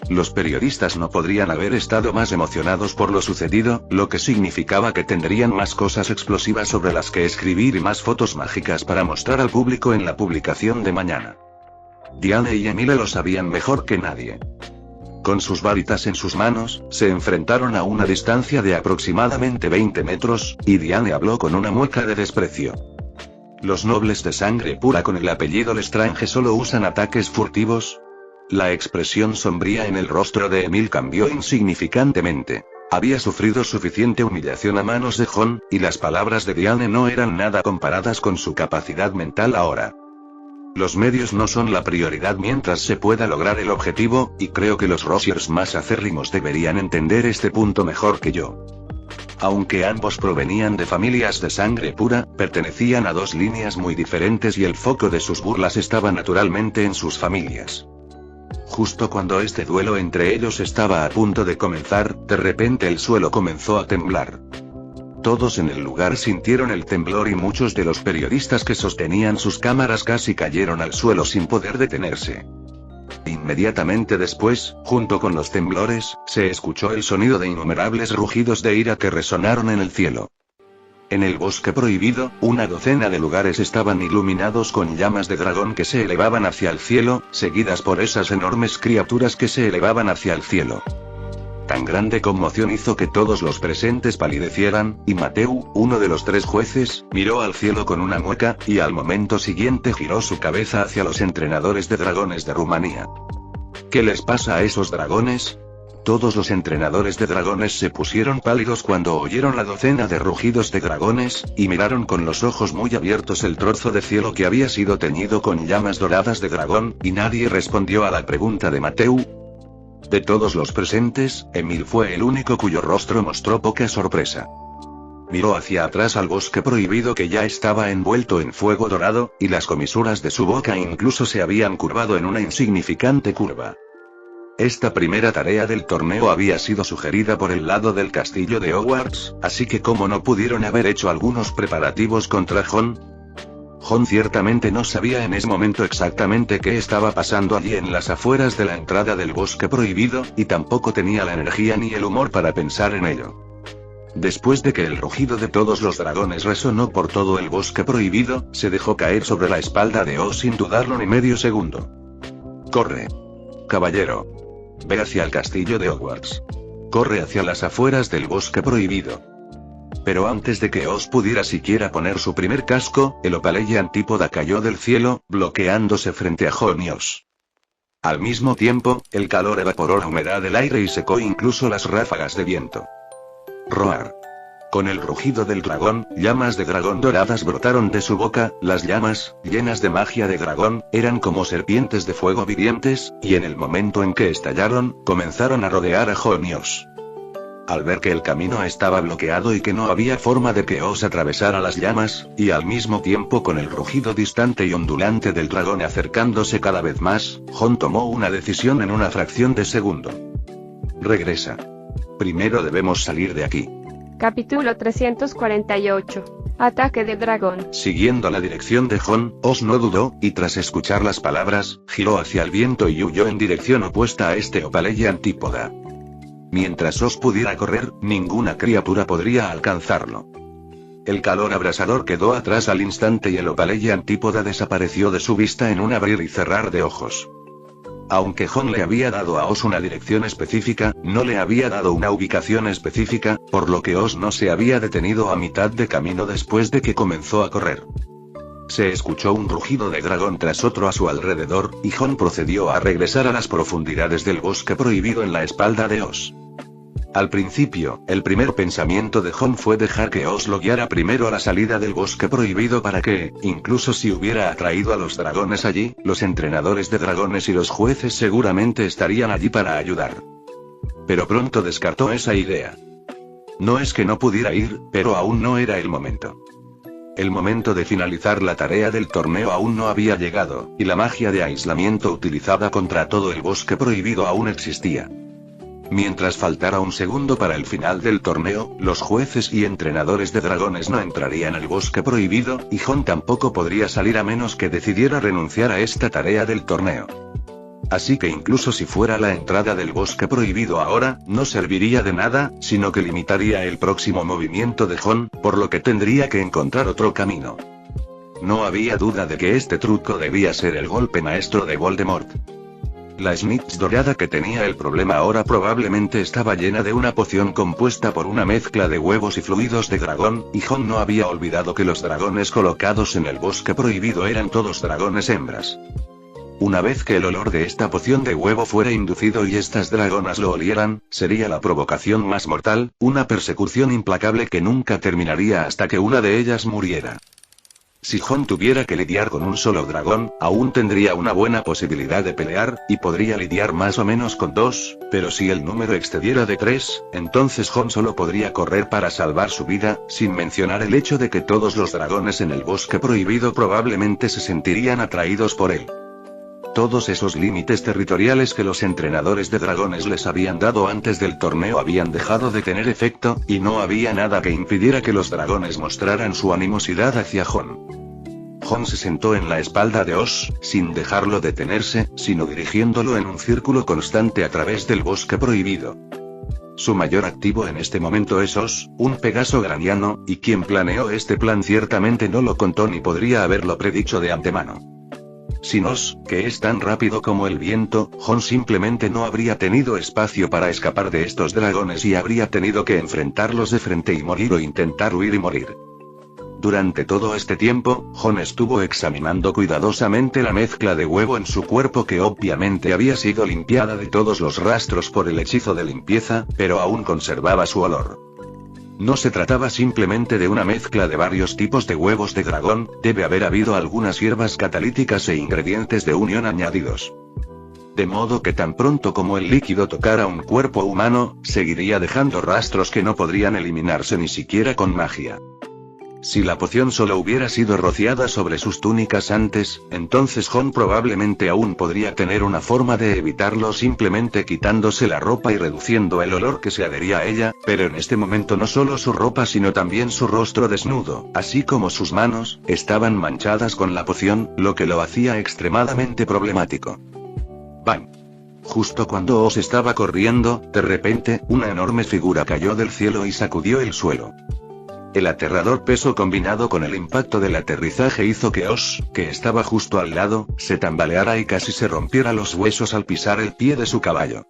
Los periodistas no podrían haber estado más emocionados por lo sucedido, lo que significaba que tendrían más cosas explosivas sobre las que escribir y más fotos mágicas para mostrar al público en la publicación de mañana. Diane y Emile lo sabían mejor que nadie. Con sus varitas en sus manos, se enfrentaron a una distancia de aproximadamente 20 metros, y Diane habló con una mueca de desprecio. ¿Los nobles de sangre pura con el apellido Lestrange solo usan ataques furtivos? La expresión sombría en el rostro de Emil cambió insignificantemente. Había sufrido suficiente humillación a manos de Jon, y las palabras de Diane no eran nada comparadas con su capacidad mental ahora. Los medios no son la prioridad mientras se pueda lograr el objetivo, y creo que los Rosiers más acérrimos deberían entender este punto mejor que yo. Aunque ambos provenían de familias de sangre pura, pertenecían a dos líneas muy diferentes y el foco de sus burlas estaba naturalmente en sus familias. Justo cuando este duelo entre ellos estaba a punto de comenzar, de repente el suelo comenzó a temblar. Todos en el lugar sintieron el temblor y muchos de los periodistas que sostenían sus cámaras casi cayeron al suelo sin poder detenerse. Inmediatamente después, junto con los temblores, se escuchó el sonido de innumerables rugidos de ira que resonaron en el cielo. En el bosque prohibido, una docena de lugares estaban iluminados con llamas de dragón que se elevaban hacia el cielo, seguidas por esas enormes criaturas que se elevaban hacia el cielo. Tan grande conmoción hizo que todos los presentes palidecieran, y Mateu, uno de los tres jueces, miró al cielo con una mueca, y al momento siguiente giró su cabeza hacia los entrenadores de dragones de Rumanía. ¿Qué les pasa a esos dragones? Todos los entrenadores de dragones se pusieron pálidos cuando oyeron la docena de rugidos de dragones, y miraron con los ojos muy abiertos el trozo de cielo que había sido teñido con llamas doradas de dragón, y nadie respondió a la pregunta de Mateu. De todos los presentes, Emil fue el único cuyo rostro mostró poca sorpresa. Miró hacia atrás al bosque prohibido que ya estaba envuelto en fuego dorado, y las comisuras de su boca incluso se habían curvado en una insignificante curva. Esta primera tarea del torneo había sido sugerida por el lado del castillo de Hogwarts, así que ¿cómo no pudieron haber hecho algunos preparativos contra Jon? Jon ciertamente no sabía en ese momento exactamente qué estaba pasando allí en las afueras de la entrada del bosque prohibido, y tampoco tenía la energía ni el humor para pensar en ello. Después de que el rugido de todos los dragones resonó por todo el bosque prohibido, se dejó caer sobre la espalda de Oz sin dudarlo ni medio segundo. «Corre. Caballero. Ve hacia el castillo de Hogwarts. Corre hacia las afueras del bosque prohibido». Pero antes de que Oz pudiera siquiera poner su primer casco, el Opaleya Antípoda cayó del cielo, bloqueándose frente a Jon y Oz. Al mismo tiempo, el calor evaporó la humedad del aire y secó incluso las ráfagas de viento. Roar. Con el rugido del dragón, llamas de dragón doradas brotaron de su boca. Las llamas, llenas de magia de dragón, eran como serpientes de fuego vivientes, y en el momento en que estallaron, comenzaron a rodear a Jon y Oz. Al ver que el camino estaba bloqueado y que no había forma de que Oz atravesara las llamas, y al mismo tiempo con el rugido distante y ondulante del dragón acercándose cada vez más, Jon tomó una decisión en una fracción de segundo. Regresa. Primero debemos salir de aquí. Capítulo 348. Ataque de dragón. Siguiendo la dirección de Jon, Oz no dudó, y tras escuchar las palabras, giró hacia el viento y huyó en dirección opuesta a este Opaleya Antípoda. Mientras Oz pudiera correr, ninguna criatura podría alcanzarlo. El calor abrasador quedó atrás al instante y el Opaleya Antípoda desapareció de su vista en un abrir y cerrar de ojos. Aunque Jon le había dado a Oz una dirección específica, no le había dado una ubicación específica, por lo que Oz no se había detenido a mitad de camino después de que comenzó a correr. Se escuchó un rugido de dragón tras otro a su alrededor, y Jon procedió a regresar a las profundidades del bosque prohibido en la espalda de Oz. Al principio, el primer pensamiento de Jon fue dejar que Oz lo guiara primero a la salida del bosque prohibido para que, incluso si hubiera atraído a los dragones allí, los entrenadores de dragones y los jueces seguramente estarían allí para ayudar. Pero pronto descartó esa idea. No es que no pudiera ir, pero aún no era el momento. El momento de finalizar la tarea del torneo aún no había llegado, y la magia de aislamiento utilizada contra todo el bosque prohibido aún existía. Mientras faltara un segundo para el final del torneo, los jueces y entrenadores de dragones no entrarían al bosque prohibido, y Jon tampoco podría salir a menos que decidiera renunciar a esta tarea del torneo. Así que incluso si fuera la entrada del bosque prohibido ahora, no serviría de nada, sino que limitaría el próximo movimiento de Jon, por lo que tendría que encontrar otro camino. No había duda de que este truco debía ser el golpe maestro de Voldemort. La snitch dorada que tenía el problema ahora probablemente estaba llena de una poción compuesta por una mezcla de huevos y fluidos de dragón, y Jon no había olvidado que los dragones colocados en el bosque prohibido eran todos dragones hembras. Una vez que el olor de esta poción de huevo fuera inducido y estas dragonas lo olieran, sería la provocación más mortal, una persecución implacable que nunca terminaría hasta que una de ellas muriera. Si Jon tuviera que lidiar con un solo dragón, aún tendría una buena posibilidad de pelear, y podría lidiar más o menos con 2, pero si el número excediera de 3, entonces Jon solo podría correr para salvar su vida, sin mencionar el hecho de que todos los dragones en el bosque prohibido probablemente se sentirían atraídos por él. Todos esos límites territoriales que los entrenadores de dragones les habían dado antes del torneo habían dejado de tener efecto, y no había nada que impidiera que los dragones mostraran su animosidad hacia Jon. Jon se sentó en la espalda de Oz, sin dejarlo detenerse, sino dirigiéndolo en un círculo constante a través del bosque prohibido. Su mayor activo en este momento es Oz, un Pegaso graniano, y quien planeó este plan ciertamente no lo contó ni podría haberlo predicho de antemano. Sin Oz, que es tan rápido como el viento, Jon simplemente no habría tenido espacio para escapar de estos dragones y habría tenido que enfrentarlos de frente y morir o intentar huir y morir. Durante todo este tiempo, Jon estuvo examinando cuidadosamente la mezcla de huevo en su cuerpo que obviamente había sido limpiada de todos los rastros por el hechizo de limpieza, pero aún conservaba su olor. No se trataba simplemente de una mezcla de varios tipos de huevos de dragón, debe haber habido algunas hierbas catalíticas e ingredientes de unión añadidos. De modo que tan pronto como el líquido tocara un cuerpo humano, seguiría dejando rastros que no podrían eliminarse ni siquiera con magia. Si la poción solo hubiera sido rociada sobre sus túnicas antes, entonces Jon probablemente aún podría tener una forma de evitarlo simplemente quitándose la ropa y reduciendo el olor que se adhería a ella, pero en este momento no solo su ropa sino también su rostro desnudo, así como sus manos, estaban manchadas con la poción, lo que lo hacía extremadamente problemático. ¡Bang! Justo cuando Oz estaba corriendo, de repente, una enorme figura cayó del cielo y sacudió el suelo. El aterrador peso combinado con el impacto del aterrizaje hizo que Oz, que estaba justo al lado, se tambaleara y casi se rompiera los huesos al pisar el pie de su caballo.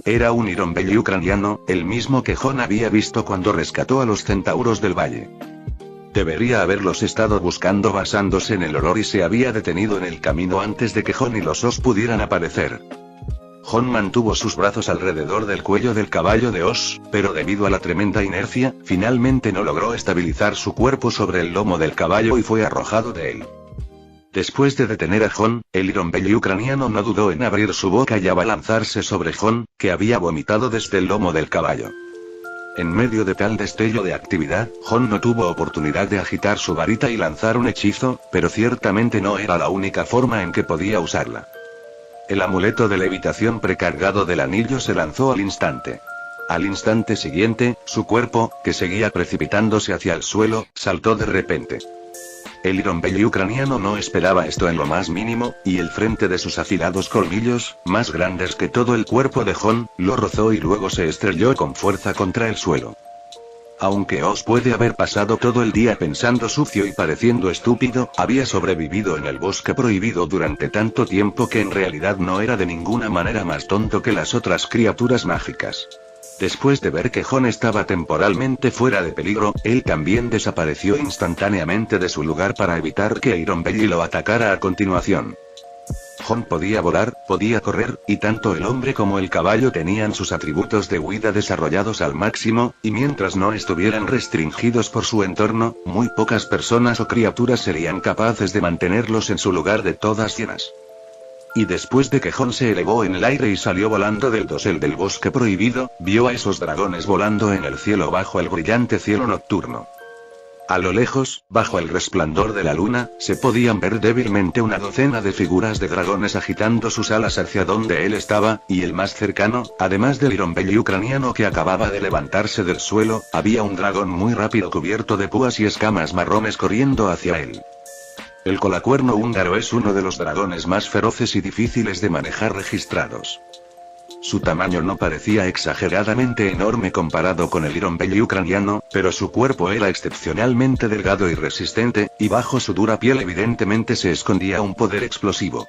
Era un Ironbelly ucraniano, el mismo que Jon había visto cuando rescató a los centauros del valle. Debería haberlos estado buscando basándose en el olor y se había detenido en el camino antes de que Jon y los Oz pudieran aparecer. Jon mantuvo sus brazos alrededor del cuello del caballo de Oz, pero debido a la tremenda inercia, finalmente no logró estabilizar su cuerpo sobre el lomo del caballo y fue arrojado de él. Después de detener a Jon, el Ironbelly ucraniano no dudó en abrir su boca y abalanzarse sobre Jon, que había vomitado desde el lomo del caballo. En medio de tal destello de actividad, Jon no tuvo oportunidad de agitar su varita y lanzar un hechizo, pero ciertamente no era la única forma en que podía usarla. El amuleto de levitación precargado del anillo se lanzó al instante. Al instante siguiente, su cuerpo, que seguía precipitándose hacia el suelo, saltó de repente. El Ironbelly ucraniano no esperaba esto en lo más mínimo, y el frente de sus afilados colmillos, más grandes que todo el cuerpo de Jon, lo rozó y luego se estrelló con fuerza contra el suelo. Aunque Oz puede haber pasado todo el día pensando sucio y pareciendo estúpido, había sobrevivido en el bosque prohibido durante tanto tiempo que en realidad no era de ninguna manera más tonto que las otras criaturas mágicas. Después de ver que Jon estaba temporalmente fuera de peligro, él también desapareció instantáneamente de su lugar para evitar que Ironbelly lo atacara a continuación. Jon podía volar, podía correr, y tanto el hombre como el caballo tenían sus atributos de huida desarrollados al máximo, y mientras no estuvieran restringidos por su entorno, muy pocas personas o criaturas serían capaces de mantenerlos en su lugar de todas llenas. Y después de que Jon se elevó en el aire y salió volando del dosel del bosque prohibido, vio a esos dragones volando en el cielo bajo el brillante cielo nocturno. A lo lejos, bajo el resplandor de la luna, se podían ver débilmente una docena de figuras de dragones agitando sus alas hacia donde él estaba, y el más cercano, además del Ironbelly ucraniano que acababa de levantarse del suelo, había un dragón muy rápido cubierto de púas y escamas marrones corriendo hacia él. El colacuerno húngaro es uno de los dragones más feroces y difíciles de manejar registrados. Su tamaño no parecía exageradamente enorme comparado con el Ironbelly ucraniano, pero su cuerpo era excepcionalmente delgado y resistente, y bajo su dura piel evidentemente se escondía un poder explosivo.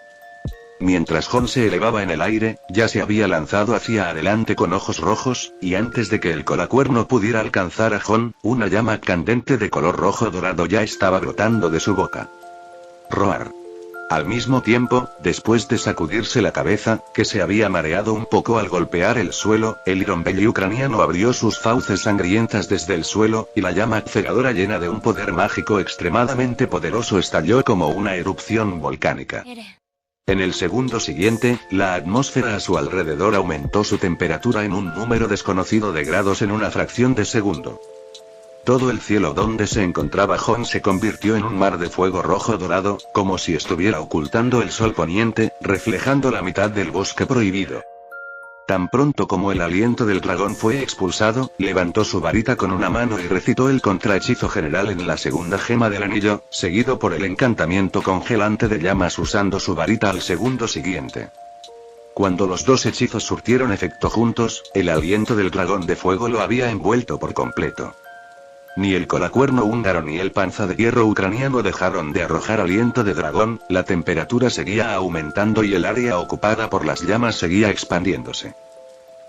Mientras Jon se elevaba en el aire, ya se había lanzado hacia adelante con ojos rojos, y antes de que el colacuerno pudiera alcanzar a Jon, una llama candente de color rojo dorado ya estaba brotando de su boca. Roar. Al mismo tiempo, después de sacudirse la cabeza, que se había mareado un poco al golpear el suelo, el Ironbelly ucraniano abrió sus fauces sangrientas desde el suelo, y la llama cegadora llena de un poder mágico extremadamente poderoso estalló como una erupción volcánica. En el segundo siguiente, la atmósfera a su alrededor aumentó su temperatura en un número desconocido de grados en una fracción de segundo. Todo el cielo donde se encontraba Jon se convirtió en un mar de fuego rojo dorado, como si estuviera ocultando el sol poniente, reflejando la mitad del bosque prohibido. Tan pronto como el aliento del dragón fue expulsado, levantó su varita con una mano y recitó el contrahechizo general en la segunda gema del anillo, seguido por el encantamiento congelante de llamas usando su varita al segundo siguiente. Cuando los dos hechizos surtieron efecto juntos, el aliento del dragón de fuego lo había envuelto por completo. Ni el colacuerno húngaro ni el panza de hierro ucraniano dejaron de arrojar aliento de dragón, la temperatura seguía aumentando y el área ocupada por las llamas seguía expandiéndose.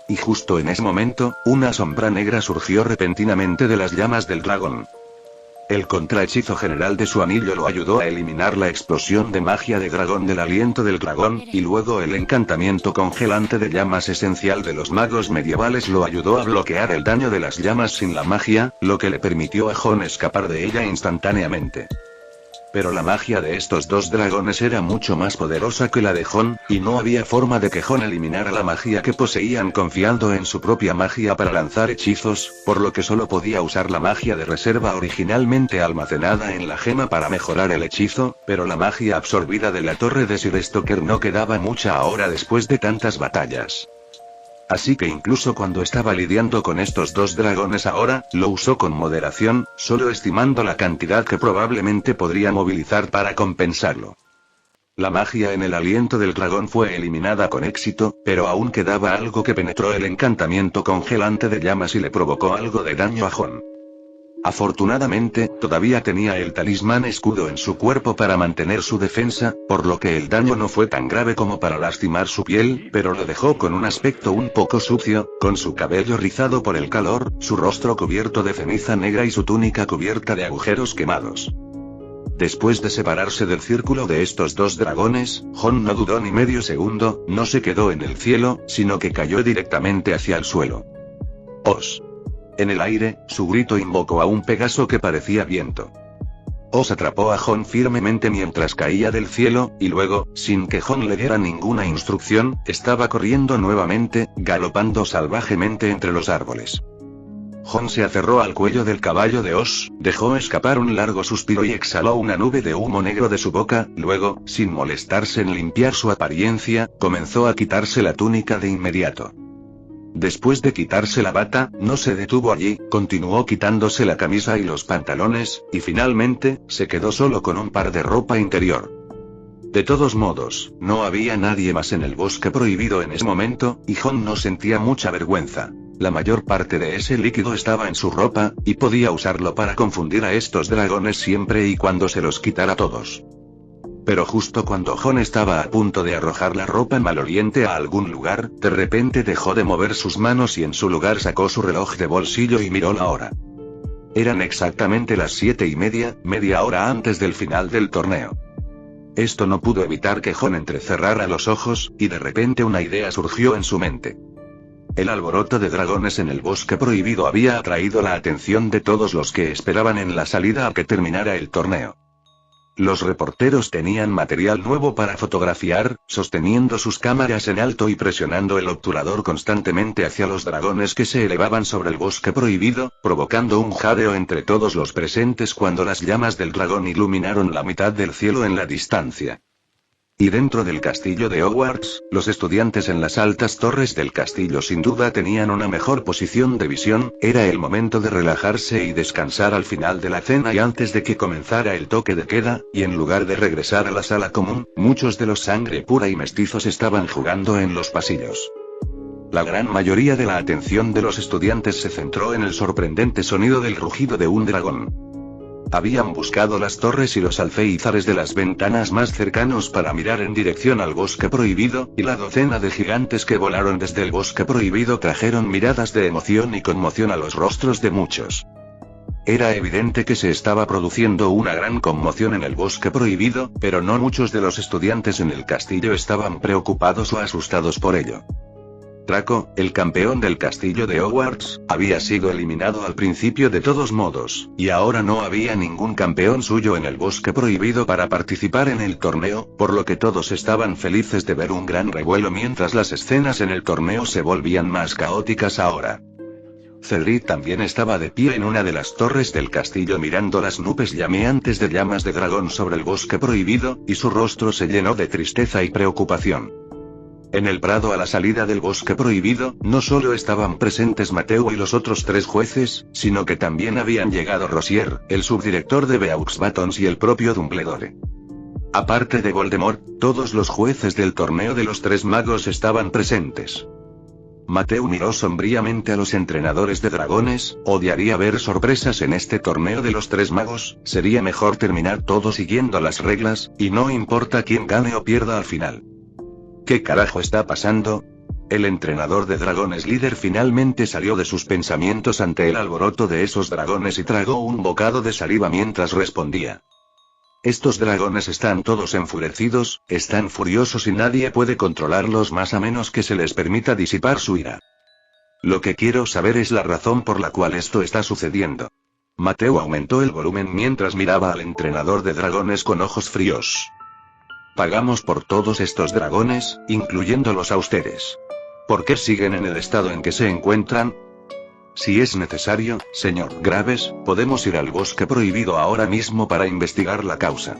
Y justo en ese momento, una sombra negra surgió repentinamente de las llamas del dragón. El contrahechizo general de su anillo lo ayudó a eliminar la explosión de magia de dragón del aliento del dragón, y luego el encantamiento congelante de llamas esencial de los magos medievales lo ayudó a bloquear el daño de las llamas sin la magia, lo que le permitió a Jon escapar de ella instantáneamente. Pero la magia de estos dos dragones era mucho más poderosa que la de Jon, y no había forma de que Jon eliminara la magia que poseían confiando en su propia magia para lanzar hechizos, por lo que solo podía usar la magia de reserva originalmente almacenada en la gema para mejorar el hechizo, pero la magia absorbida de la torre de Sir Stoker no quedaba mucha ahora después de tantas batallas. Así que incluso cuando estaba lidiando con estos dos dragones ahora, lo usó con moderación, solo estimando la cantidad que probablemente podría movilizar para compensarlo. La magia en el aliento del dragón fue eliminada con éxito, pero aún quedaba algo que penetró el encantamiento congelante de llamas y le provocó algo de daño a Jon. Afortunadamente, todavía tenía el talismán escudo en su cuerpo para mantener su defensa, por lo que el daño no fue tan grave como para lastimar su piel, pero lo dejó con un aspecto un poco sucio, con su cabello rizado por el calor, su rostro cubierto de ceniza negra y su túnica cubierta de agujeros quemados. Después de separarse del círculo de estos dos dragones, Jon no dudó ni medio segundo, no se quedó en el cielo, sino que cayó directamente hacia el suelo. ¡Os! En el aire, su grito invocó a un Pegaso que parecía viento. Os atrapó a Jon firmemente mientras caía del cielo, y luego, sin que Jon le diera ninguna instrucción, estaba corriendo nuevamente, galopando salvajemente entre los árboles. Jon se aferró al cuello del caballo de Os, dejó escapar un largo suspiro y exhaló una nube de humo negro de su boca, luego, sin molestarse en limpiar su apariencia, comenzó a quitarse la túnica de inmediato. Después de quitarse la bata, no se detuvo allí, continuó quitándose la camisa y los pantalones, y finalmente, se quedó solo con un par de ropa interior. De todos modos, no había nadie más en el bosque prohibido en ese momento, y Jon no sentía mucha vergüenza. La mayor parte de ese líquido estaba en su ropa, y podía usarlo para confundir a estos dragones siempre y cuando se los quitara todos. Pero justo cuando Jon estaba a punto de arrojar la ropa maloliente a algún lugar, de repente dejó de mover sus manos y en su lugar sacó su reloj de bolsillo y miró la hora. Eran exactamente las 7:30, media hora antes del final del torneo. Esto no pudo evitar que Jon entrecerrara los ojos, y de repente una idea surgió en su mente. El alboroto de dragones en el bosque prohibido había atraído la atención de todos los que esperaban en la salida a que terminara el torneo. Los reporteros tenían material nuevo para fotografiar, sosteniendo sus cámaras en alto y presionando el obturador constantemente hacia los dragones que se elevaban sobre el bosque prohibido, provocando un jadeo entre todos los presentes cuando las llamas del dragón iluminaron la mitad del cielo en la distancia. Y dentro del castillo de Hogwarts, los estudiantes en las altas torres del castillo sin duda tenían una mejor posición de visión, era el momento de relajarse y descansar al final de la cena y antes de que comenzara el toque de queda, y en lugar de regresar a la sala común, muchos de los sangre pura y mestizos estaban jugando en los pasillos. La gran mayoría de la atención de los estudiantes se centró en el sorprendente sonido del rugido de un dragón. Habían buscado las torres y los alféizares de las ventanas más cercanos para mirar en dirección al bosque prohibido, y la docena de gigantes que volaron desde el bosque prohibido trajeron miradas de emoción y conmoción a los rostros de muchos. Era evidente que se estaba produciendo una gran conmoción en el bosque prohibido, pero no muchos de los estudiantes en el castillo estaban preocupados o asustados por ello. Draco, el campeón del castillo de Hogwarts, había sido eliminado al principio de todos modos, y ahora no había ningún campeón suyo en el bosque prohibido para participar en el torneo, por lo que todos estaban felices de ver un gran revuelo mientras las escenas en el torneo se volvían más caóticas ahora. Cedric también estaba de pie en una de las torres del castillo mirando las nubes llameantes de llamas de dragón sobre el bosque prohibido, y su rostro se llenó de tristeza y preocupación. En el prado a la salida del bosque prohibido, no solo estaban presentes Mateo y los otros 3 jueces, sino que también habían llegado Rosier, el subdirector de Beaux Batons y el propio Dumbledore. Aparte de Voldemort, todos los jueces del torneo de los 3 magos estaban presentes. Mateo miró sombríamente a los entrenadores de dragones, odiaría ver sorpresas en este torneo de los 3 magos, sería mejor terminar todo siguiendo las reglas, y no importa quién gane o pierda al final. ¿Qué carajo está pasando? El entrenador de dragones líder finalmente salió de sus pensamientos ante el alboroto de esos dragones y tragó un bocado de saliva mientras respondía. Estos dragones están todos enfurecidos, están furiosos y nadie puede controlarlos más a menos que se les permita disipar su ira. Lo que quiero saber es la razón por la cual esto está sucediendo. Mateo aumentó el volumen mientras miraba al entrenador de dragones con ojos fríos. Pagamos por todos estos dragones, incluyéndolos a ustedes. ¿Por qué siguen en el estado en que se encuentran? Si es necesario, señor Graves, podemos ir al bosque prohibido ahora mismo para investigar la causa.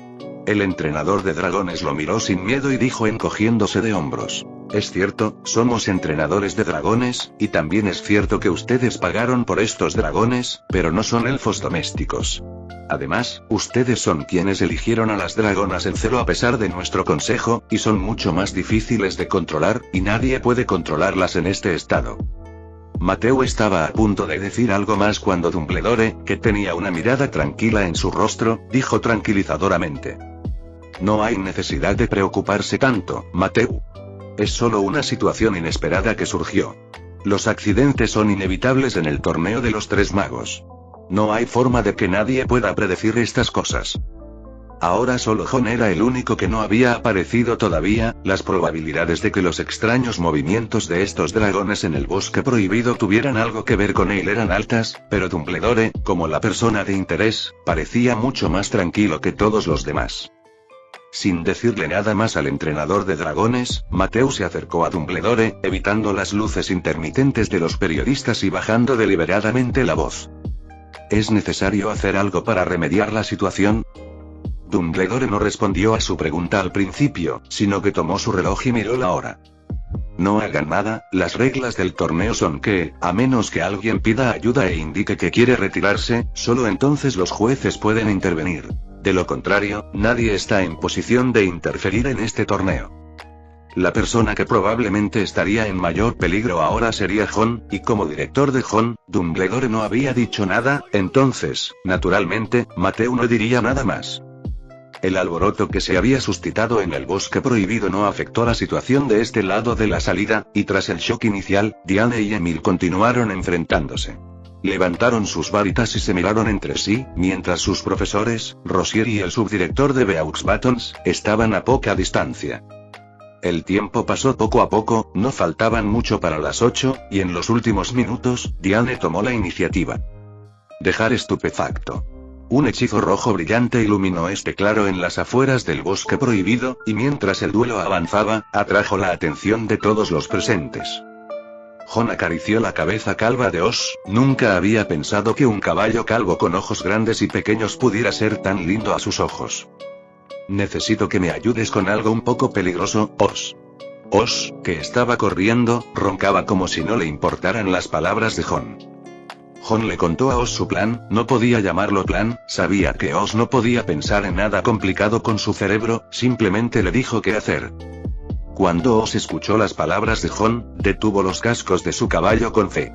El entrenador de dragones lo miró sin miedo y dijo encogiéndose de hombros. Es cierto, somos entrenadores de dragones, y también es cierto que ustedes pagaron por estos dragones, pero no son elfos domésticos. Además, ustedes son quienes eligieron a las dragonas en celo a pesar de nuestro consejo, y son mucho más difíciles de controlar, y nadie puede controlarlas en este estado. Mateo estaba a punto de decir algo más cuando Dumbledore, que tenía una mirada tranquila en su rostro, dijo tranquilizadoramente. No hay necesidad de preocuparse tanto, Mateo. Es solo una situación inesperada que surgió. Los accidentes son inevitables en el torneo de los tres magos. No hay forma de que nadie pueda predecir estas cosas. Ahora solo Jon era el único que no había aparecido todavía. Las probabilidades de que los extraños movimientos de estos dragones en el bosque prohibido tuvieran algo que ver con él eran altas, pero Dumbledore, como la persona de interés, parecía mucho más tranquilo que todos los demás. Sin decirle nada más al entrenador de dragones, Mateo se acercó a Dumbledore, evitando las luces intermitentes de los periodistas y bajando deliberadamente la voz. ¿Es necesario hacer algo para remediar la situación? Dumbledore no respondió a su pregunta al principio, sino que tomó su reloj y miró la hora. No hagan nada, las reglas del torneo son que, a menos que alguien pida ayuda e indique que quiere retirarse, solo entonces los jueces pueden intervenir. De lo contrario, nadie está en posición de interferir en este torneo. La persona que probablemente estaría en mayor peligro ahora sería Jon, y como director de Jon, Dumbledore no había dicho nada, entonces, naturalmente, Mateo no diría nada más. El alboroto que se había suscitado en el bosque prohibido no afectó la situación de este lado de la salida, y tras el shock inicial, Diane y Emil continuaron enfrentándose. Levantaron sus varitas y se miraron entre sí, mientras sus profesores, Rosier y el subdirector de Beaux Batons, estaban a poca distancia. El tiempo pasó poco a poco, no faltaban mucho para las 8, y en los últimos minutos, Diane tomó la iniciativa. Dejar estupefacto. Un hechizo rojo brillante iluminó este claro en las afueras del bosque prohibido, y mientras el duelo avanzaba, atrajo la atención de todos los presentes. Jon acarició la cabeza calva de Oz. Nunca había pensado que un caballo calvo con ojos grandes y pequeños pudiera ser tan lindo a sus ojos. Necesito que me ayudes con algo un poco peligroso, Oz. Oz, que estaba corriendo, roncaba como si no le importaran las palabras de Jon. Jon le contó a Oz su plan, no podía llamarlo plan, sabía que Oz no podía pensar en nada complicado con su cerebro, simplemente le dijo qué hacer. Cuando Oz escuchó las palabras de Jon, detuvo los cascos de su caballo con fe.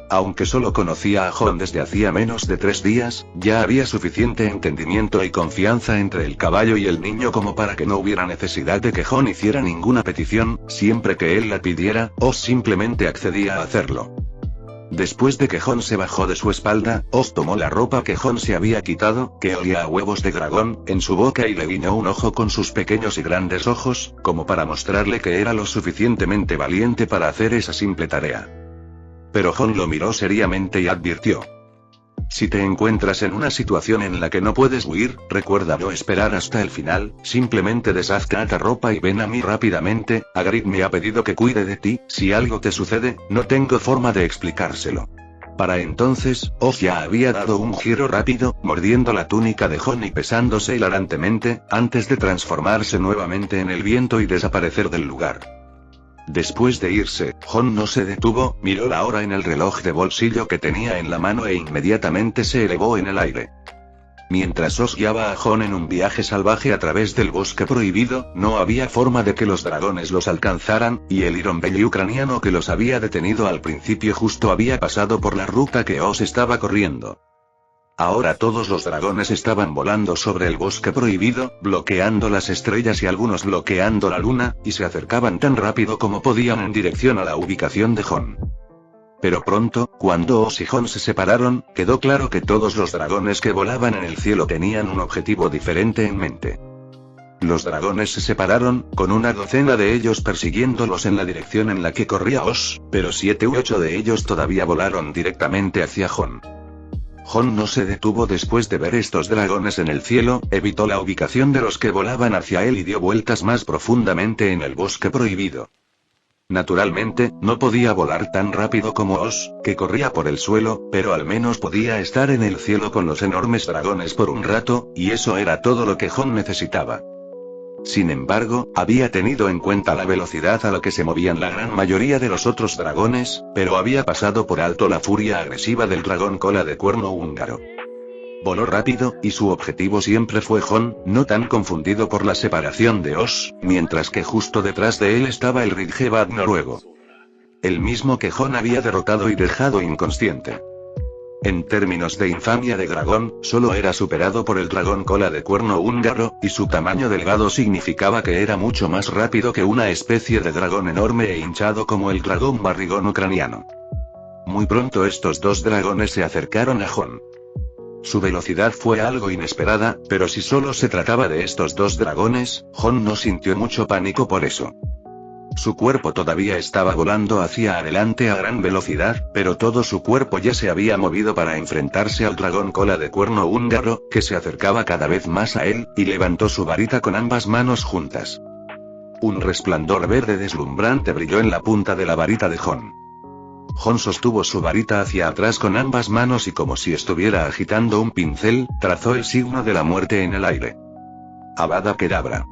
Aunque solo conocía a Jon desde hacía menos de 3 días, ya había suficiente entendimiento y confianza entre el caballo y el niño como para que no hubiera necesidad de que Jon hiciera ninguna petición, siempre que él la pidiera, Oz simplemente accedía a hacerlo. Después de que Jon se bajó de su espalda, Oz tomó la ropa que Jon se había quitado, que olía a huevos de dragón, en su boca y le guiñó un ojo con sus pequeños y grandes ojos, como para mostrarle que era lo suficientemente valiente para hacer esa simple tarea. Pero Jon lo miró seriamente y advirtió. Si te encuentras en una situación en la que no puedes huir, recuerda no esperar hasta el final, simplemente deshazte esta ropa y ven a mí rápidamente. Hagrid me ha pedido que cuide de ti, si algo te sucede, no tengo forma de explicárselo. Para entonces, Oz ya había dado un giro rápido, mordiendo la túnica de Jon y pesándose hilarantemente, antes de transformarse nuevamente en el viento y desaparecer del lugar. Después de irse, Jon no se detuvo, miró la hora en el reloj de bolsillo que tenía en la mano e inmediatamente se elevó en el aire. Mientras Oz guiaba a Jon en un viaje salvaje a través del bosque prohibido, no había forma de que los dragones los alcanzaran, y el Iron Belly ucraniano que los había detenido al principio justo había pasado por la ruta que Oz estaba corriendo. Ahora todos los dragones estaban volando sobre el bosque prohibido, bloqueando las estrellas y algunos bloqueando la luna, y se acercaban tan rápido como podían en dirección a la ubicación de Jon. Pero pronto, cuando Oz y Jon se separaron, quedó claro que todos los dragones que volaban en el cielo tenían un objetivo diferente en mente. Los dragones se separaron, con una docena de ellos persiguiéndolos en la dirección en la que corría Oz, pero 7 u 8 de ellos todavía volaron directamente hacia Jon. Hon no se detuvo después de ver estos dragones en el cielo, evitó la ubicación de los que volaban hacia él y dio vueltas más profundamente en el bosque prohibido. Naturalmente, no podía volar tan rápido como Oz, que corría por el suelo, pero al menos podía estar en el cielo con los enormes dragones por un rato, y eso era todo lo que Hon necesitaba. Sin embargo, había tenido en cuenta la velocidad a la que se movían la gran mayoría de los otros dragones, pero había pasado por alto la furia agresiva del dragón cola de cuerno húngaro. Voló rápido, y su objetivo siempre fue Hon, no tan confundido por la separación de Oz, mientras que justo detrás de él estaba el Ridgevad noruego. El mismo que Hon había derrotado y dejado inconsciente. En términos de infamia de dragón, solo era superado por el dragón cola de cuerno húngaro, y su tamaño delgado significaba que era mucho más rápido que una especie de dragón enorme e hinchado como el dragón barrigón ucraniano. Muy pronto estos dos dragones se acercaron a Hon. Su velocidad fue algo inesperada, pero si solo se trataba de estos dos dragones, Hon no sintió mucho pánico por eso. Su cuerpo todavía estaba volando hacia adelante a gran velocidad, pero todo su cuerpo ya se había movido para enfrentarse al dragón cola de cuerno húngaro, que se acercaba cada vez más a él, y levantó su varita con ambas manos juntas. Un resplandor verde deslumbrante brilló en la punta de la varita de Hon. Hon sostuvo su varita hacia atrás con ambas manos y como si estuviera agitando un pincel, trazó el signo de la muerte en el aire. Avada Kedavra.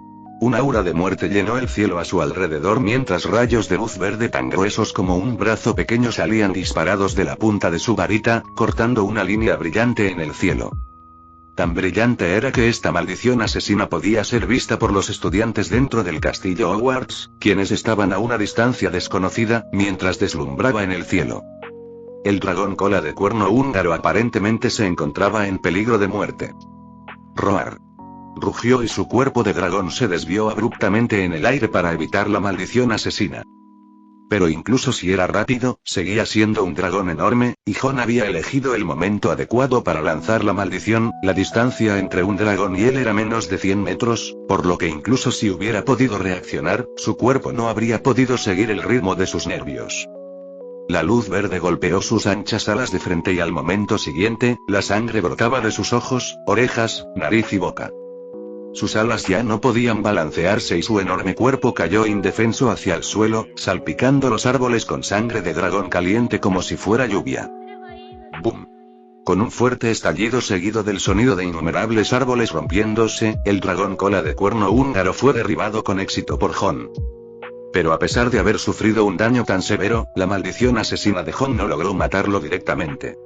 Un aura de muerte llenó el cielo a su alrededor mientras rayos de luz verde tan gruesos como un brazo pequeño salían disparados de la punta de su varita, cortando una línea brillante en el cielo. Tan brillante era que esta maldición asesina podía ser vista por los estudiantes dentro del castillo Hogwarts, quienes estaban a una distancia desconocida, mientras deslumbraba en el cielo. El dragón cola de cuerno húngaro aparentemente se encontraba en peligro de muerte. Roar. Rugió y su cuerpo de dragón se desvió abruptamente en el aire para evitar la maldición asesina. Pero incluso si era rápido, seguía siendo un dragón enorme, y Hon había elegido el momento adecuado para lanzar la maldición. La distancia entre un dragón y él era menos de 100 metros, por lo que incluso si hubiera podido reaccionar, su cuerpo no habría podido seguir el ritmo de sus nervios. La luz verde golpeó sus anchas alas de frente y al momento siguiente, la sangre brotaba de sus ojos, orejas, nariz y boca. Sus alas ya no podían balancearse y su enorme cuerpo cayó indefenso hacia el suelo, salpicando los árboles con sangre de dragón caliente como si fuera lluvia. ¡Bum! Con un fuerte estallido seguido del sonido de innumerables árboles rompiéndose, el dragón cola de cuerno húngaro fue derribado con éxito por Hon. Pero a pesar de haber sufrido un daño tan severo, la maldición asesina de Hon no logró matarlo directamente.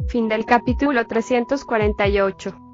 Fin del capítulo 348.